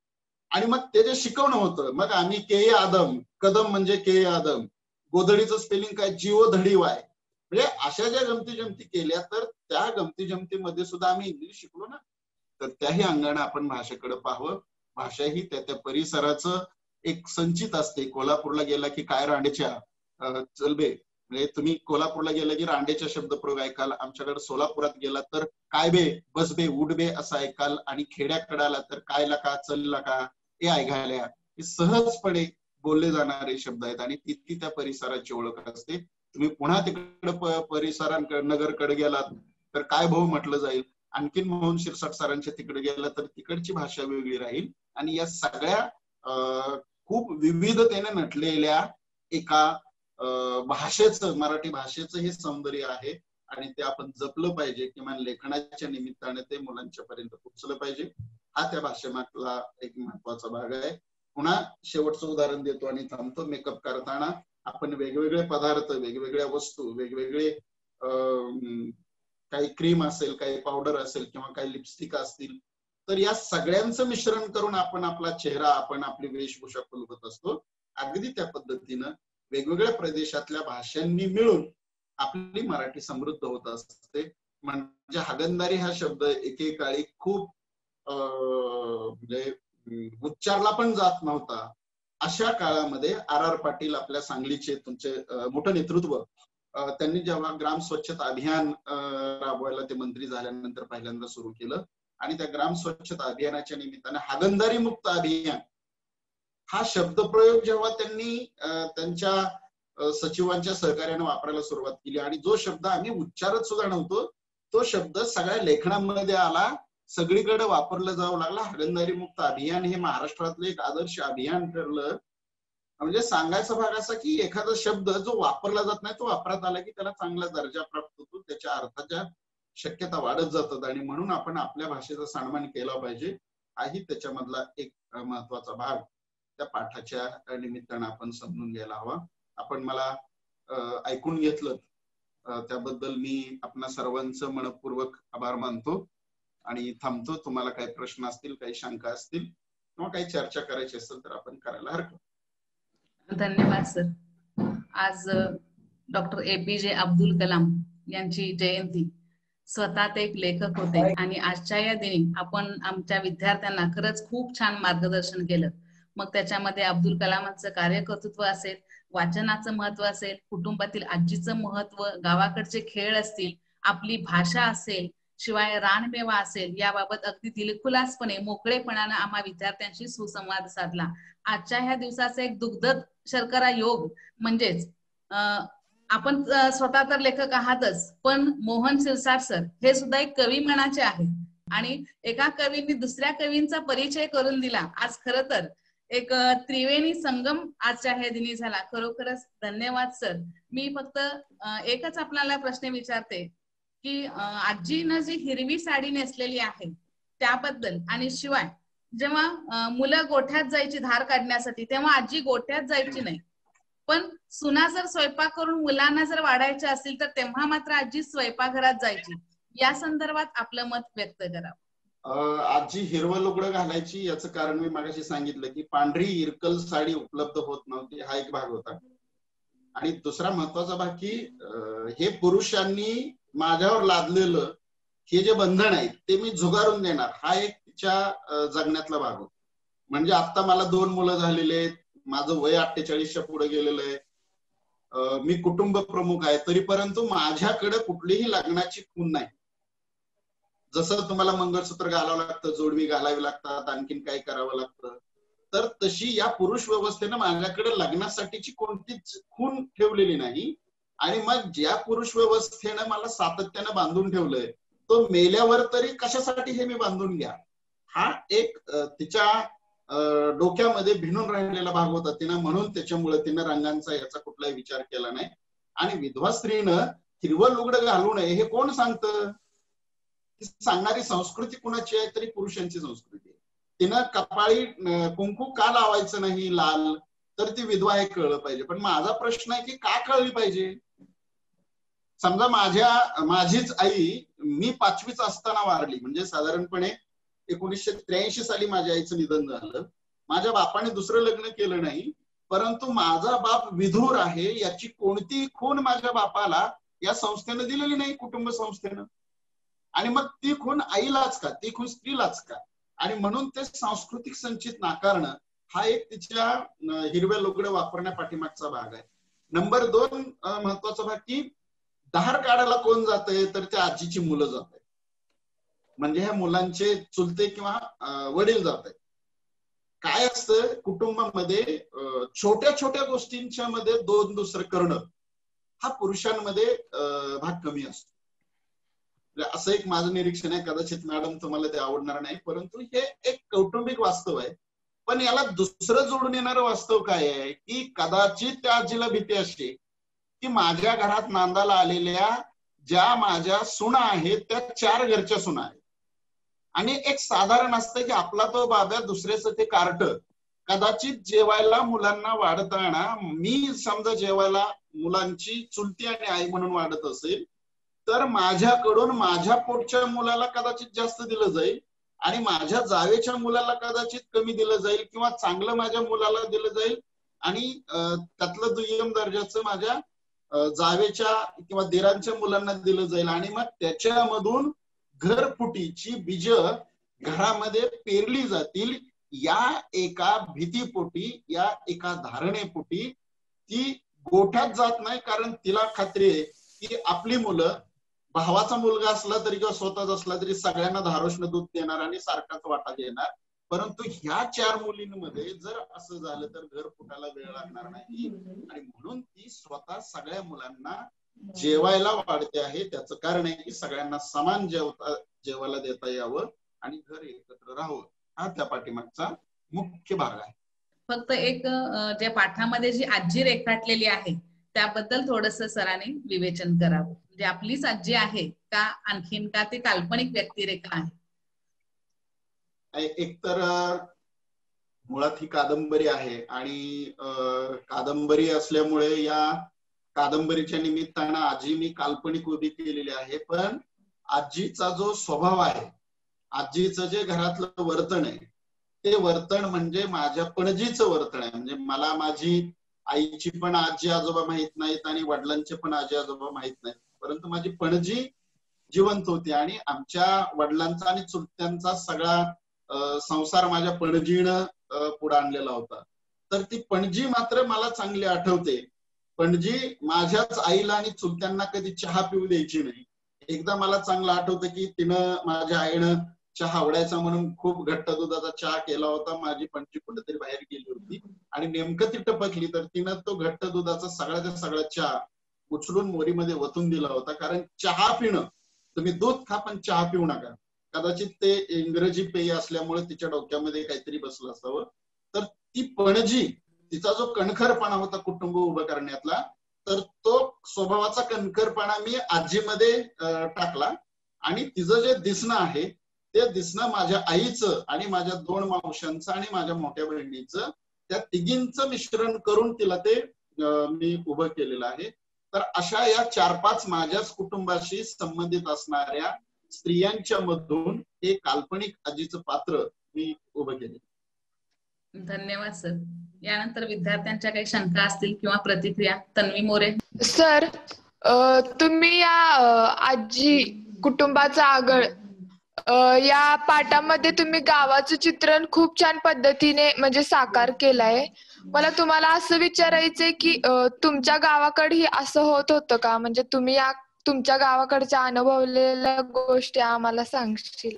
आणि मग ते जे शिकवणं होतं, मग आम्ही के आदम, कदम म्हणजे के आदम, गोधडीचं स्पेलिंग काय, GO धडी वाय, म्हणजे अशा ज्या गमती जमती केल्या, तर त्या गमती जमतीमध्ये सुद्धा आम्ही इंग्लिश शिकलो ना. तर त्याही अंगाने आपण भाषेकडे पाहावं. भाषा ही त्या परिसराचं एक संचित असते. कोल्हापूरला गेला की काय रांडेच्या चलबे, म्हणजे तुम्ही कोल्हापूरला गेला की रांडेच्या शब्दप्रयोग ऐकाल. आमच्याकडे सोलापुरात गेला तर काय बे, बस बे, उठ बे असं ऐकाल. आणि खेड्याकडे आला तर काय लका, चल लका हे ऐकायला. हे सहजपणे बोलले जाणारे शब्द आहेत आणि तितकी त्या परिसराची ओळख असते. तुम्ही पुन्हा तिकडे परिसरांकडे नगरकडे गेलात तर काय भाऊ म्हटलं जाईल. आणखीन मोहन शिरसाट सरांच्या तिकडे गेला तर तिकडची भाषा वेगळी राहील. आणि या सगळ्या खूप विविधतेने नटलेल्या एका भाषेचं, मराठी भाषेचं हे सौंदर्य आहे आणि ते आपण जपलं पाहिजे. किमान लेखनाच्या निमित्ताने ते मुलांच्या पर्यंत पोहोचलं पाहिजे. हा त्या भाषेमागला एक महत्वाचा भाग आहे. पुन्हा शेवटचं उदाहरण देतो आणि थांबतो. मेकअप करताना आपण वेगवेगळे पदार्थ, वेगवेगळ्या वस्तू, वेगवेगळे काही क्रीम असेल, काही पावडर असेल किंवा काही लिपस्टिक असतील, तर या सगळ्यांचं मिश्रण करून आपण आपला चेहरा, आपण आपली वेशभूषा फुलवत असतो. अगदी त्या पद्धतीनं वेगवेगळ्या प्रदेशातल्या भाषांनी मिळून आपली मराठी समृद्ध होत असते. म्हणजे हागणदारी हा शब्द एकेकाळी खूप म्हणजे उच्चारला पण जात नव्हता. अशा काळामध्ये आर पाटील आपल्या सांगलीचे, तुमचे मोठं नेतृत्व, त्यांनी जेव्हा ग्राम स्वच्छता अभियान राबवायला ते मंत्री झाल्यानंतर पहिल्यांदा सुरू केलं आणि त्या ग्राम स्वच्छता अभियानाच्या निमित्ताने हागणदारी मुक्त अभियान हा शब्दप्रयोग जेव्हा त्यांनी त्यांच्या सचिवांच्या सहकार्याने वापरायला सुरुवात केली आणि जो शब्द आम्ही उच्चारत सुद्धा नव्हतो तो शब्द सगळ्या लेखनामध्ये आला, सगळीकडे वापरलं जाऊ लागला. हागणदारी मुक्त अभियान हे महाराष्ट्रातलं एक आदर्श अभियान ठरलं. म्हणजे सांगायचा भाग असा की एखादा शब्द जो वापरला जात नाही तो वापरात आला की त्याला चांगला दर्जा प्राप्त होतो, त्याच्या अर्थाच्या शक्यता वाढत जातात आणि म्हणून आपण आपल्या भाषेचा सन्मान केला पाहिजे. हाही त्याच्यामधला एक महत्वाचा भाग त्या पाठाच्या निमित्तानं आपण समजून घ्यायला हवा. आपण मला ऐकून घेतलं त्याबद्दल मी आपणा सर्वांचं मनपूर्वक आभार मानतो आणि थांबतो. तुम्हाला काही प्रश्न असतील, काही शंका असतील किंवा काही चर्चा करायची असेल तर आपण करायला हरकत. धन्यवाद सर. आज डॉक्टर APJ अब्दुल कलाम यांची जयंती. स्वतः ते एक लेखक होते आणि आजच्या या दिनी आपण आमच्या विद्यार्थ्यांना खरंच खूप छान मार्गदर्शन केलं. मग त्याच्यामध्ये अब्दुल कलामांचं कार्यकर्तृत्व असेल, वाचनाचं महत्व असेल, कुटुंबातील आजीचं महत्व, गावाकडचे खेळ असतील, आपली भाषा असेल, शिवाय रानमेवा असेल, याबाबत अगदी दिलखुलासपणे मोकळेपणानं आम्हा विद्यार्थ्यांशी सुसंवाद साधला. आजच्या ह्या दिवसाचा एक दुग्ध शर्करा योग म्हणजेच आपण स्वतः तर लेखक आहातच, पण मोहन शिरसाट सर हे सुद्धा एक कवी मनाचे आहेत आणि एका कवींनी दुसऱ्या कवींचा परिचय करून दिला. आज खरं तर एक त्रिवेणी संगम आजच्या ह्या दिनी झाला. खरोखरच धन्यवाद सर. मी फक्त एकच आपल्याला प्रश्न विचारते की आजीनं जी हिरवी साडी नेसलेली आहे त्याबद्दल, आणि शिवाय जेव्हा मुलं गोठ्यात जायची धार काढण्यासाठी तेव्हा आजी गोठ्यात जायची नाही, पण सुना जर स्वयंपाक करून मुलांना जर वाढायचे असतील तर तेव्हा मात्र आजी स्वयंपाकघरात जायची. या संदर्भात आपलं मत व्यक्त करावं. आजी हिरवं लुगडं घालायची याचं कारण मी मागाशी सांगितलं की पांढरी इरकल साडी उपलब्ध होत नव्हती, हा एक भाग होता. आणि दुसरा महत्वाचा भाग की हे पुरुषांनी माझ्यावर लादलेलं हे जे बंधन आहे ते मी झुगारून देणार, हा एक तिच्या जगण्यातला भाग होता. म्हणजे आता मला 2 मुलं झालेले आहेत, माझं वय 48च्या पुढे गेलेलं आहे, मी कुटुंब प्रमुख आहे, तरी परंतु माझ्याकडे कुठलीही लग्नाची खूण नाही. जसं तुम्हाला मंगळसूत्र घालावं लागतं, जोडवी घालावी लागतात, आणखीन काय करावं लागतं, तर तशी या पुरुष व्यवस्थेनं माझ्याकडे लग्नासाठीची कोणतीच खूण ठेवलेली नाही. आणि मग ज्या पुरुष व्यवस्थेनं मला सातत्यानं बांधून ठेवलंय तो मेल्यावर तरी कशासाठी हे मी बांधून घ्या, हा एक तिच्या डोक्यामध्ये भिनून राहिलेला भाग होता तिनं. म्हणून त्याच्यामुळे तिनं रंगांचा याचा कुठलाही विचार केला नाही. आणि विधवा स्त्रीनं हिरवं लुगडं घालू नये हे कोण सांगतं? सांगणारी संस्कृती कुणाची आहे? तरी पुरुषांची संस्कृती आहे. तिनं कपाळी कुंकू का लावायचं नाही लाल, तर ती विधवा हे कळलं पाहिजे. पण माझा प्रश्न आहे की का कळली पाहिजे? समजा माझीच आई मी 5वीच असताना वारली, म्हणजे साधारणपणे 1983 साली माझ्या आईचं निधन झालं. माझ्या बापाने दुसरं लग्न केलं नाही, परंतु माझा बाप विधूर आहे याची कोणती खूण माझ्या बापाला या संस्थेनं दिलेली नाही, कुटुंब संस्थेनं. आणि मग ती खूण आईलाच का, ती खूण स्त्रीलाच का? आणि म्हणून ते सांस्कृतिक संचित नाकारणं हा एक तिच्या हिरव्या लुगडं वापरण्या पाठीमागचा भाग आहे. नंबर 2 महत्वाचा भाग की धार काढायला कोण जातंय तर त्या आजीची मुलं जात आहेत, म्हणजे ह्या मुलांचे चुलते किंवा वडील जात आहेत. काय असतं कुटुंबामध्ये छोट्या छोट्या गोष्टींच्या मध्ये दोन दुसरं करणं हा पुरुषांमध्ये भाग कमी असतो. असं एक माझं निरीक्षण आहे. कदाचित मॅडम तुम्हाला ते आवडणार नाही, परंतु हे एक कौटुंबिक वास्तव आहे. पण याला दुसरं जोडून येणारं वास्तव काय आहे की कदाचित त्या आजीला भीती असते की माझ्या घरात नांदाला आलेल्या ज्या माझ्या सुना आहेत त्या 4 घरच्या सुना आहेत. आणि एक साधारण असतं की आपला तो बाब्या दुसऱ्याचं ते कार्ट कदाचित जेवायला मुलांना वाढताना मी समजा जेवायला मुलांची चुलती आणि आई म्हणून वाढत असेल तर माझ्याकडून माझ्या पोटच्या मुलाला कदाचित जास्त दिलं जाईल आणि माझ्या जावेच्या मुलाला कदाचित कमी दिलं जाईल किंवा चांगलं माझ्या मुलाला दिलं जाईल आणि त्यातलं दुय्यम दर्जाचं माझ्या जावेच्या किंवा दिरांच्या मुलांना दिलं जाईल. आणि मग त्याच्यामधून घरफुटीची बीज घरामध्ये पेरली जातील या एका भीतीपोटी, या एका धारणेपोटी ती गोठ्यात जात नाही. कारण तिला खात्री आहे की आपली मुलं, भावाचा मुलगा असला तरी किंवा स्वतःच असला तरी सगळ्यांना धारोष्ण दूध देणार आणि सारखाच वाटा देणार. परंतु ह्या 4 मुलींमध्ये जर असं झालं तर घर फुटायला वेळ लागणार नाही आणि म्हणून ती स्वतः सगळ्या मुलांना जेवायला वाढते आहे. त्याचं कारण आहे की सगळ्यांना समान जेवायला देता यावं आणि घर एकत्र राहावं. हा त्या पाठीमागचा मुख्य भाग आहे. फक्त एक ज्या पाठामध्ये जी आजी रेखाटलेली आहे त्याबद्दल थोडस सरांनी विवेचन करावं. म्हणजे आपलीच आजी आहे का आणखीन का ते काल्पनिक व्यक्तिरेखा आहे? एकतर मुळात ही कादंबरी आहे आणि कादंबरी असल्यामुळे या कादंबरीच्या निमित्तानं आजी मी काल्पनिक उभी केलेली आहे. पण आजीचा जो स्वभाव आहे, आजीचं जे घरातलं वर्तन आहे ते वर्तन म्हणजे माझ्या पणजीचं वर्तन आहे. म्हणजे मला माझी आईची पण आजी आजोबा माहित नाहीत आणि वडिलांचे पण आजी आजोबा माहित नाहीत, परंतु माझी पणजी जिवंत होती आणि आमच्या वडिलांचा आणि चुलत्यांचा सगळा संसार माझ्या पणजीनं पुढे आणलेला होता. तर ती पणजी मात्र मला चांगली आठवते. पणजी माझ्याच आईला आणि चुलत्यांना कधी चहा पिऊ द्यायची नाही. एकदा मला चांगलं आठवतं की तिनं, माझ्या आईनं चहा आवडायचा म्हणून खूप घट्ट दुधाचा चहा केला होता. माझी पणजी कुठेतरी बाहेर गेली होती आणि नेमकं ती टपकली तर तिनं तो घट्ट दुधाचा सगळ्याचा सगळा चहा उचलून मोरीमध्ये वतून दिला होता. कारण चहा पिणं, तुम्ही दूध खा पण चहा पिऊ नका. कदाचित ते इंग्रजी पेय असल्यामुळे तिच्या डोक्यामध्ये काहीतरी बसलं असावं. तर ती पणजी, तिचा जो कणखरपणा होता कुटुंब उभं करण्यातला, तर तो स्वभावाचा कणखरपणा मी आजीमध्ये टाकला आणि तिचं जे दिसणं आहे ते दिसणं माझ्या आईचं आणि माझ्या 2 मावशांचं आणि माझ्या मोठ्या बहिणीचं, त्या तिघींचं मिश्रण करून तिला ते मी उभं केलेलं आहे. तर अशा या 4-5 माझ्याच कुटुंबाशी संबंधित असणाऱ्या स्त्रियांच्या मधून हे काल्पनिक आजीचं पात्र मी उभं केले. धन्यवाद सर. यानंतर विद्यार्थ्यांच्या काही शंका असतील किंवा प्रतिक्रिया. तन्वी मोरे. सर, तुम्ही या आजी कुटुंबाचा आगळ या पाठामध्ये तुम्ही गावाचं चित्रण खूप छान पद्धतीने म्हणजे साकार केलंय. मला तुम्हाला असं विचारायचंय की तुमच्या गावाकडे असं होत होतं का? म्हणजे तुम्ही या तुमच्या गावाकडच्या अनुभवलेल्या गोष्टी आम्हाला सांगशील?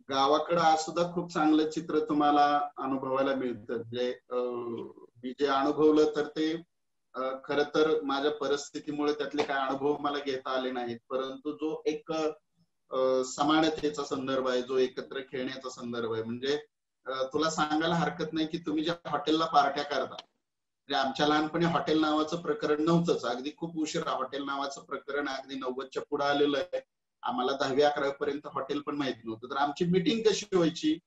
गावाकडे आज सुद्धा खूप चांगलं चित्र तुम्हाला अनुभवायला मिळतं. जे मी जे अनुभवलं तर ते खर तर माझ्या परिस्थितीमुळे त्यातले काय अनुभव मला घेता आले नाहीत, परंतु जो एक समानतेचा संदर्भ आहे, जो एकत्र खेळण्याचा संदर्भ आहे, म्हणजे तुला सांगायला हरकत नाही की तुम्ही ज्या हॉटेलला पार्ट्या करता, म्हणजे आमच्या लहानपणी हॉटेल नावाचं प्रकरण नव्हतंच. अगदी खूप उशिरा हॉटेल नावाचं प्रकरण अगदी 90च्या पुढे आलेलं आहे. आम्हाला 10वी-11वी पर्यंत हॉटेल पण माहित नव्हतं. तर आमची मीटिंग कशी व्हायची,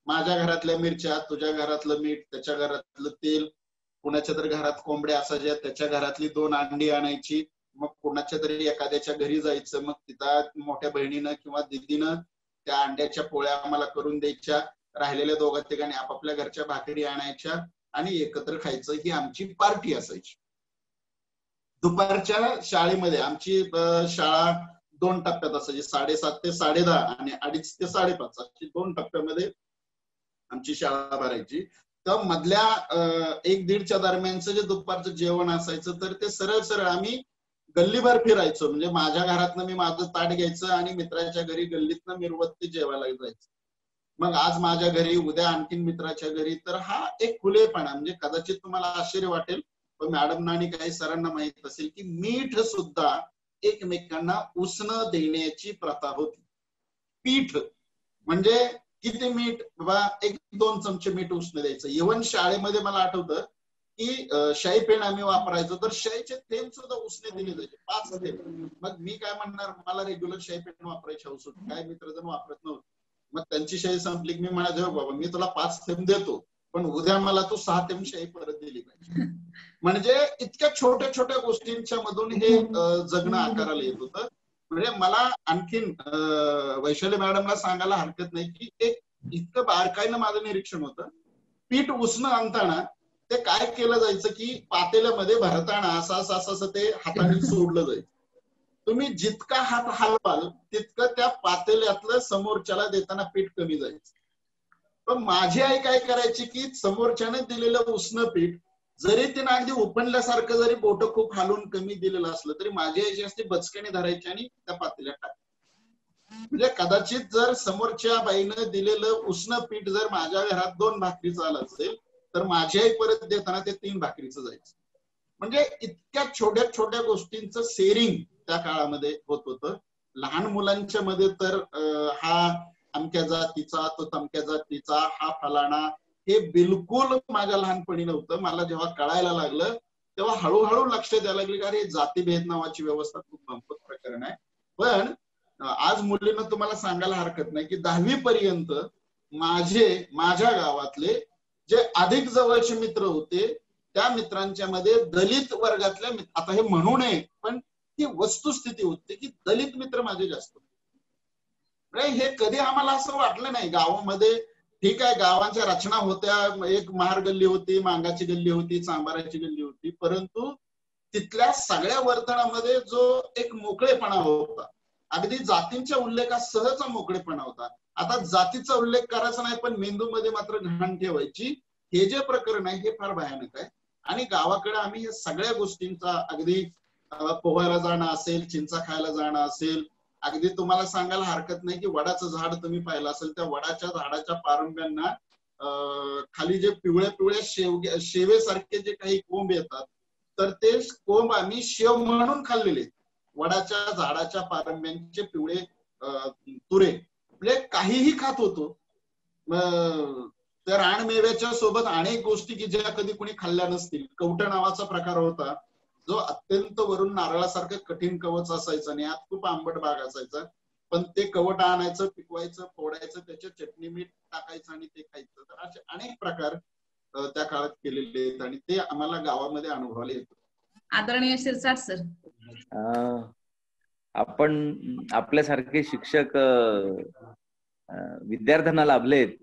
माझ्या घरातल्या मिरच्या, तुझ्या घरातलं मीठ, त्याच्या घरातलं तेल, कुणाच्या तरी घरात कोंबड्या असायच्या, त्याच्या घरातली 2 अंडी आणायची, मग कुणाच्या तरी एखाद्याच्या घरी जायचं, मग तिथं मोठ्या बहिणीनं किंवा दीदीनं त्या अंड्याच्या पोळ्या आम्हाला करून द्यायच्या, राहिलेल्या 2-3 आपापल्या घरच्या भाकरी आणायच्या आणि एकत्र खायचं. ही आमची पार्टी असायची. दुपारच्या शाळेमध्ये, आमची शाळा 2 टप्प्यात असायची, 7:30 ते 10:30 आणि 2:30 ते 5:30 अशी 2 टप्प्यामध्ये आमची शाळा भरायची. तर मधल्या 1-1:30च्या दरम्यानचं जे दुपारचं जेवण असायचं तर ते सरळ सरळ आम्ही गल्लीभर फिरायचो. म्हणजे माझ्या घरातनं मी माझं ताट घ्यायचं आणि मित्राच्या घरी गल्लीतनं मिरवत ते जेवायला जायचं. मग आज माझ्या घरी, उद्या आणखीन मित्राच्या घरी. तर हा एक खुलेपणा, म्हणजे कदाचित तुम्हाला आश्चर्य वाटेल पण मॅडमना आणि काही सरांना माहित असेल की मीठ सुद्धा एकमेकांना उसणं देण्याची प्रथा होती. पीठ म्हणजे किती मीठ, बाबा 1-2 चमचे मीठ उसणं द्यायचं. इव्हन शाळेमध्ये मला आठवतं की शाई पेन आम्ही वापरायचो तर शाईचे थेंब सुद्धा उसने दिले जायचे, 5 थेंब. मग मी काय म्हणणार, मला रेग्युलर शाई पेन वापरायची हौस होती, काय मित्रजण वापरत नव्हते. मग त्यांची शाई संपली की मी म्हणायचो बाबा मी तुला 5 थेंब देतो पण उद्या मला तू 6 थेंब शाई परत दिली पाहिजे. म्हणजे इतक्या छोट्या छोट्या गोष्टींच्या मधून हे जगणं आकाराला येत होतं. म्हणजे मला आणखीन वैशाली मॅडमला सांगायला हरकत नाही की एक इतकं बारकाईनं माझं निरीक्षण होतं. पीठ उसणं आणताना ते काय केलं जायचं की पातेल्यामध्ये भरताना असं असं ते हाताने सोडलं जायचं. तुम्ही जितका हात हलवाल तितकं त्या पातेल्यातलं समोरच्याला देताना पीठ कमी जायचं. पण माझी आई काय करायची की समोरच्याने दिलेलं उसणं पीठ जरी तिने अगदी उपणल्यासारखं जरी बोट खूप हालून कमी दिलेलं असलं तरी माझी आई जास्ती बचक्याने धरायची आणि त्या पातेल्यात टाकायची. म्हणजे कदाचित जर समोरच्या बाईनं दिलेलं उसणं पीठ जर माझ्या घरात 2 भाकरीचं आलं असेल तर माझी आई परत देताना ते 3 भाकरीचं जायचं. म्हणजे इतक्या छोट्या छोट्या गोष्टींचं शेअरिंग त्या काळामध्ये होत होतं. लहान मुलांच्या मध्ये तर हा अमक्या जातीचा तो तमक्या जातीचा, हा फलाना, हे बिलकुल माझ्या लहानपणी नव्हतं. मला जेव्हा कळायला लागलं तेव्हा हळूहळू लक्ष द्यायला लागले की अरे जातीभेद नावाची व्यवस्था खूप गंभीर प्रकरण आहे. पण आज मुलींना तुम्हाला सांगायला हरकत नाही की 10वी पर्यंत माझ्या गावातले जे अधिक जवळचे मित्र होते त्या मित्रांच्या मध्ये दलित वर्गातल्या, आता हे म्हणू नये पण ती वस्तुस्थिती होती की दलित मित्र माझे जास्त होते. हे कधी आम्हाला असं वाटलं नाही. गावामध्ये ठीक आहे गावांच्या रचना होत्या, एक महार गल्ली होती, मांगाची गल्ली होती, चांबाराची गल्ली होती, परंतु तिथल्या सगळ्या वर्तनामध्ये जो एक मोकळेपणा होता, अगदी जातींच्या उल्लेखात सहज मोकळेपणा होता. आता जातीचा उल्लेख करायचा नाही पण मेंदूमध्ये मात्र घाण ठेवायची, हे जे प्रकरण आहे हे फार भयानक आहे. आणि गावाकडे आम्ही या सगळ्या गोष्टींचा, अगदी पोहायला जाणं असेल, चिंचा खायला जाणं असेल, अगदी तुम्हाला सांगायला हरकत नाही की वडाचं झाड तुम्ही पाहिलं असेल, त्या वडाच्या झाडाच्या पारंब्यांना खाली जे पिवळ्या पिवळ्या शेवेसारखे जे काही कोंब येतात तर ते कोंब आम्ही शेव म्हणून खाल्लेले. वडाच्या झाडाच्या पारंब्यांचे पिवळे तुरे, म्हणजे काहीही खात होतो. त्या रानमेव्याच्या सोबत अनेक गोष्टी की ज्या कधी कोणी खाल्ल्या नसतील. कवट नावाचा प्रकार होता जो अत्यंत वरून नारळासारखं कठीण कवच असायचं आणि यात खूप आंबट भाग असायचा. पण ते कवट आणायचं, पिकवायचं, फोडायचं, त्याच्यात चटणी मीठ टाकायचं आणि ते खायचं. तर असे अनेक प्रकार त्या काळात केलेले आहेत आणि ते आम्हाला गावामध्ये अनुभवायला येतो. आदरणीय शिरसाट सर, आपण आपल्यासारखे शिक्षक विद्यार्थ्यांना लाभलेत,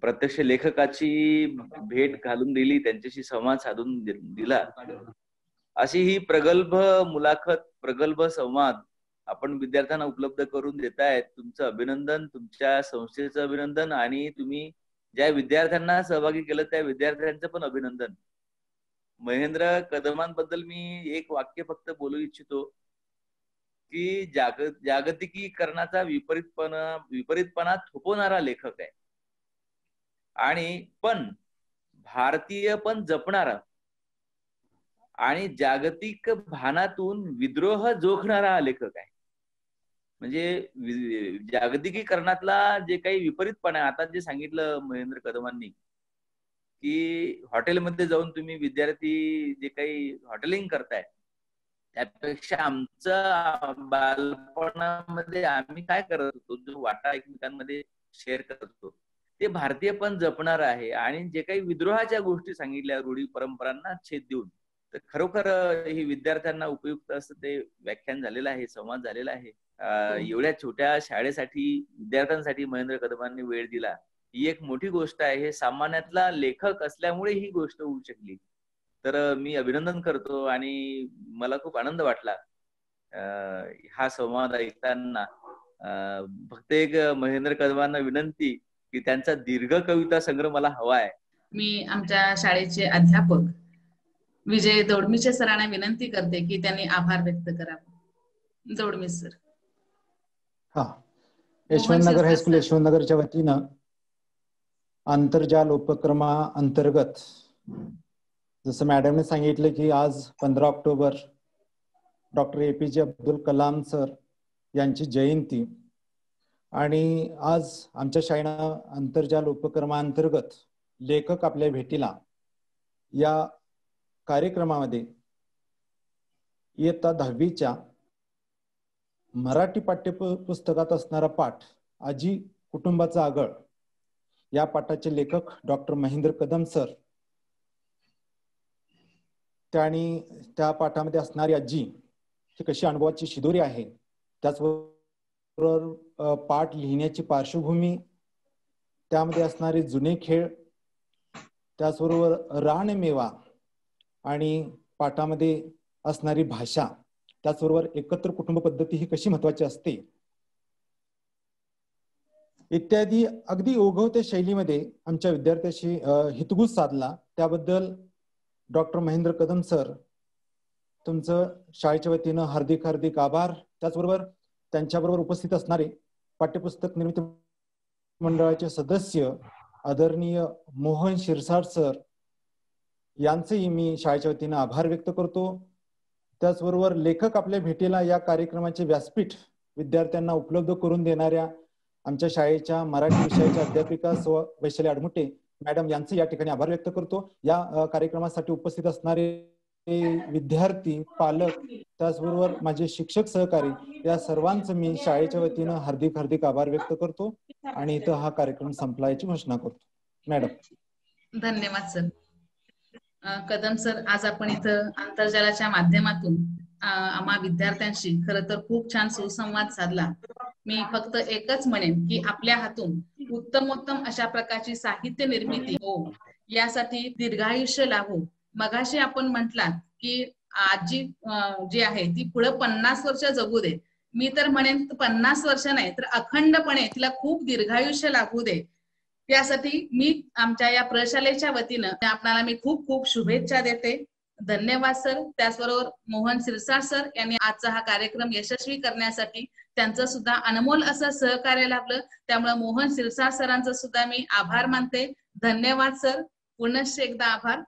प्रत्यक्ष लेखकाची भेट घालून दिली, त्यांच्याशी संवाद साधून दिला, अशी ही प्रगल्भ मुलाखत, प्रगल्भ संवाद आपण विद्यार्थ्यांना उपलब्ध करून देतायत. तुमचं अभिनंदन, तुमच्या संस्थेचं अभिनंदन आणि तुम्ही ज्या विद्यार्थ्यांना सहभागी केलं त्या विद्यार्थ्यांचं पण अभिनंदन. महेंद्र कदमांबद्दल मी एक वाक्य फक्त बोलू इच्छितो की जागतिकीकरणाचा विपरीतपणा थोपवणारा लेखक आहे आणि पण भारतीय पण जपणारा आणि जागतिक भानातून विद्रोह जोखणारा लेखक आहे. म्हणजे जागतिकीकरणातला जे काही विपरीतपणा आहे, आता जे सांगितलं महेंद्र कदमांनी की हॉटेलमध्ये जाऊन तुम्ही विद्यार्थी जे काही हॉटेलिंग करताय त्यापेक्षा आमचं बालपणामध्ये आम्ही काय करत होतो, जो वाटा एकमेकांमध्ये शेअर करतो ते भारतीय पण जपणार आहे. आणि जे काही विद्रोहाच्या गोष्टी सांगितल्या रूढी परंपरांना छेद देऊन, तर खरोखर ही विद्यार्थ्यांना उपयुक्त असं ते व्याख्यान झालेलं आहे, संवाद झालेला आहे. एवढ्या छोट्या शाळेसाठी विद्यार्थ्यांसाठी महेंद्र कदमांनी वेळ दिला, ही एक मोठी गोष्ट आहे. हे सामान्यातला लेखक असल्यामुळे ही गोष्ट होऊ शकली. तर मी अभिनंदन करतो आणि मला खूप आनंद वाटला हा संवाद ऐकताना फक्त एक महेंद्र कदमांना विनंती की त्यांचा दीर्घ कविता संग्रह मला हवा आहे. मी आमच्या शाळेचे अध्यापक विजय दौडमीचे सरांना विनंती करते की त्यांनी आभार व्यक्त करावे. दौडमी सर. हा, यशवंतनगर हायस्कूल यशवंतनगरच्या वतीनं आंतरजाल उपक्रमा अंतर्गत जसं मॅडमने सांगितलं की आज 15 October doctor APJ Abdul Kalam sir यांची जयंती आणि आज आमच्या शाळेनं आंतरजाल उपक्रमांतर्गत लेखक आपल्या भेटीला या कार्यक्रमामध्ये इयत्ता 10वीच्या मराठी पाठ्यपुस्तकात असणारा पाठ आजी कुटुंबाचा आगळ या पाठाचे लेखक डॉक्टर महेंद्र कदम सर, त्यांनी त्या पाठामध्ये असणारी आजी ही कशी अनुभवाची शिदोरी आहे, त्याचबरोबर पाठ लिहिण्याची पार्श्वभूमी, त्यामध्ये असणारे जुने खेळ, त्याचबरोबर रानमेवा आणि पाठामध्ये असणारी भाषा, त्याचबरोबर एकत्र कुटुंब पद्धती ही कशी महत्वाची असते इत्यादी अगदी ओघवत्या शैलीमध्ये आमच्या विद्यार्थ्याशी हितगुज साधला. त्याबद्दल डॉक्टर महेंद्र कदम सर तुमचं शाळेच्या वतीनं हार्दिक हार्दिक आभार. त्याचबरोबर त्यांच्याबरोबर उपस्थित असणारे पाठ्यपुस्तक निर्मिती मंडळाचे सदस्य आदरणीय मोहन शिरसाट सर यांचेही मी शाळेच्या वतीनं आभार व्यक्त करतो. त्याचबरोबर लेखक आपल्या भेटीला या कार्यक्रमाचे व्यासपीठ विद्यार्थ्यांना उपलब्ध करून देणाऱ्या आमच्या शाळेच्या मराठी विषयाच्या अध्यापिका सौ वैशाली आडमुटे मॅडम यांचे या ठिकाणी आभार व्यक्त करतो. या कार्यक्रमासाठी उपस्थित असणारे विद्यार्थी, पालक, त्याचबरोबर माझे शिक्षक सहकारी या सर्वांचं मी शाळेच्या वतीनं हार्दिक हार्दिक आभार व्यक्त करतो आणि इथं हा कार्यक्रम संपला याची घोषणा करतो. मॅडम. धन्यवाद सर. कदम सर, आज आपण इथं आंतरजालाच्या माध्यमातून आम्हा विद्यार्थ्यांशी खरं तर खूप छान सुसंवाद साधला. मी फक्त एकच म्हणेन की आपल्या हातून उत्तमोत्तम अशा प्रकारची साहित्य निर्मिती हो यासाठी दीर्घायुष्य लाभो. मगाशी आपण म्हटलात की आजी जी आहे ती पुढे 50 वर्ष जगू दे. मी तर म्हणेन 50 वर्ष नाही तर अखंडपणे तिला खूप दीर्घायुष्य लाभू दे. त्यासाठी मी आमच्या या प्रशालेच्या वतीनं आपल्याला मी खूप खूप शुभेच्छा देते. धन्यवाद सर. त्याचबरोबर मोहन शिरसाट सर यांनी आजचा हा कार्यक्रम यशस्वी करण्यासाठी त्यांचं सुद्धा अनमोल असं सहकार्य लाभलं. त्यामुळे मोहन शिरसाट सरांचं सुद्धा मी आभार मानते. धन्यवाद सर. पुनश्च एकदा आभार.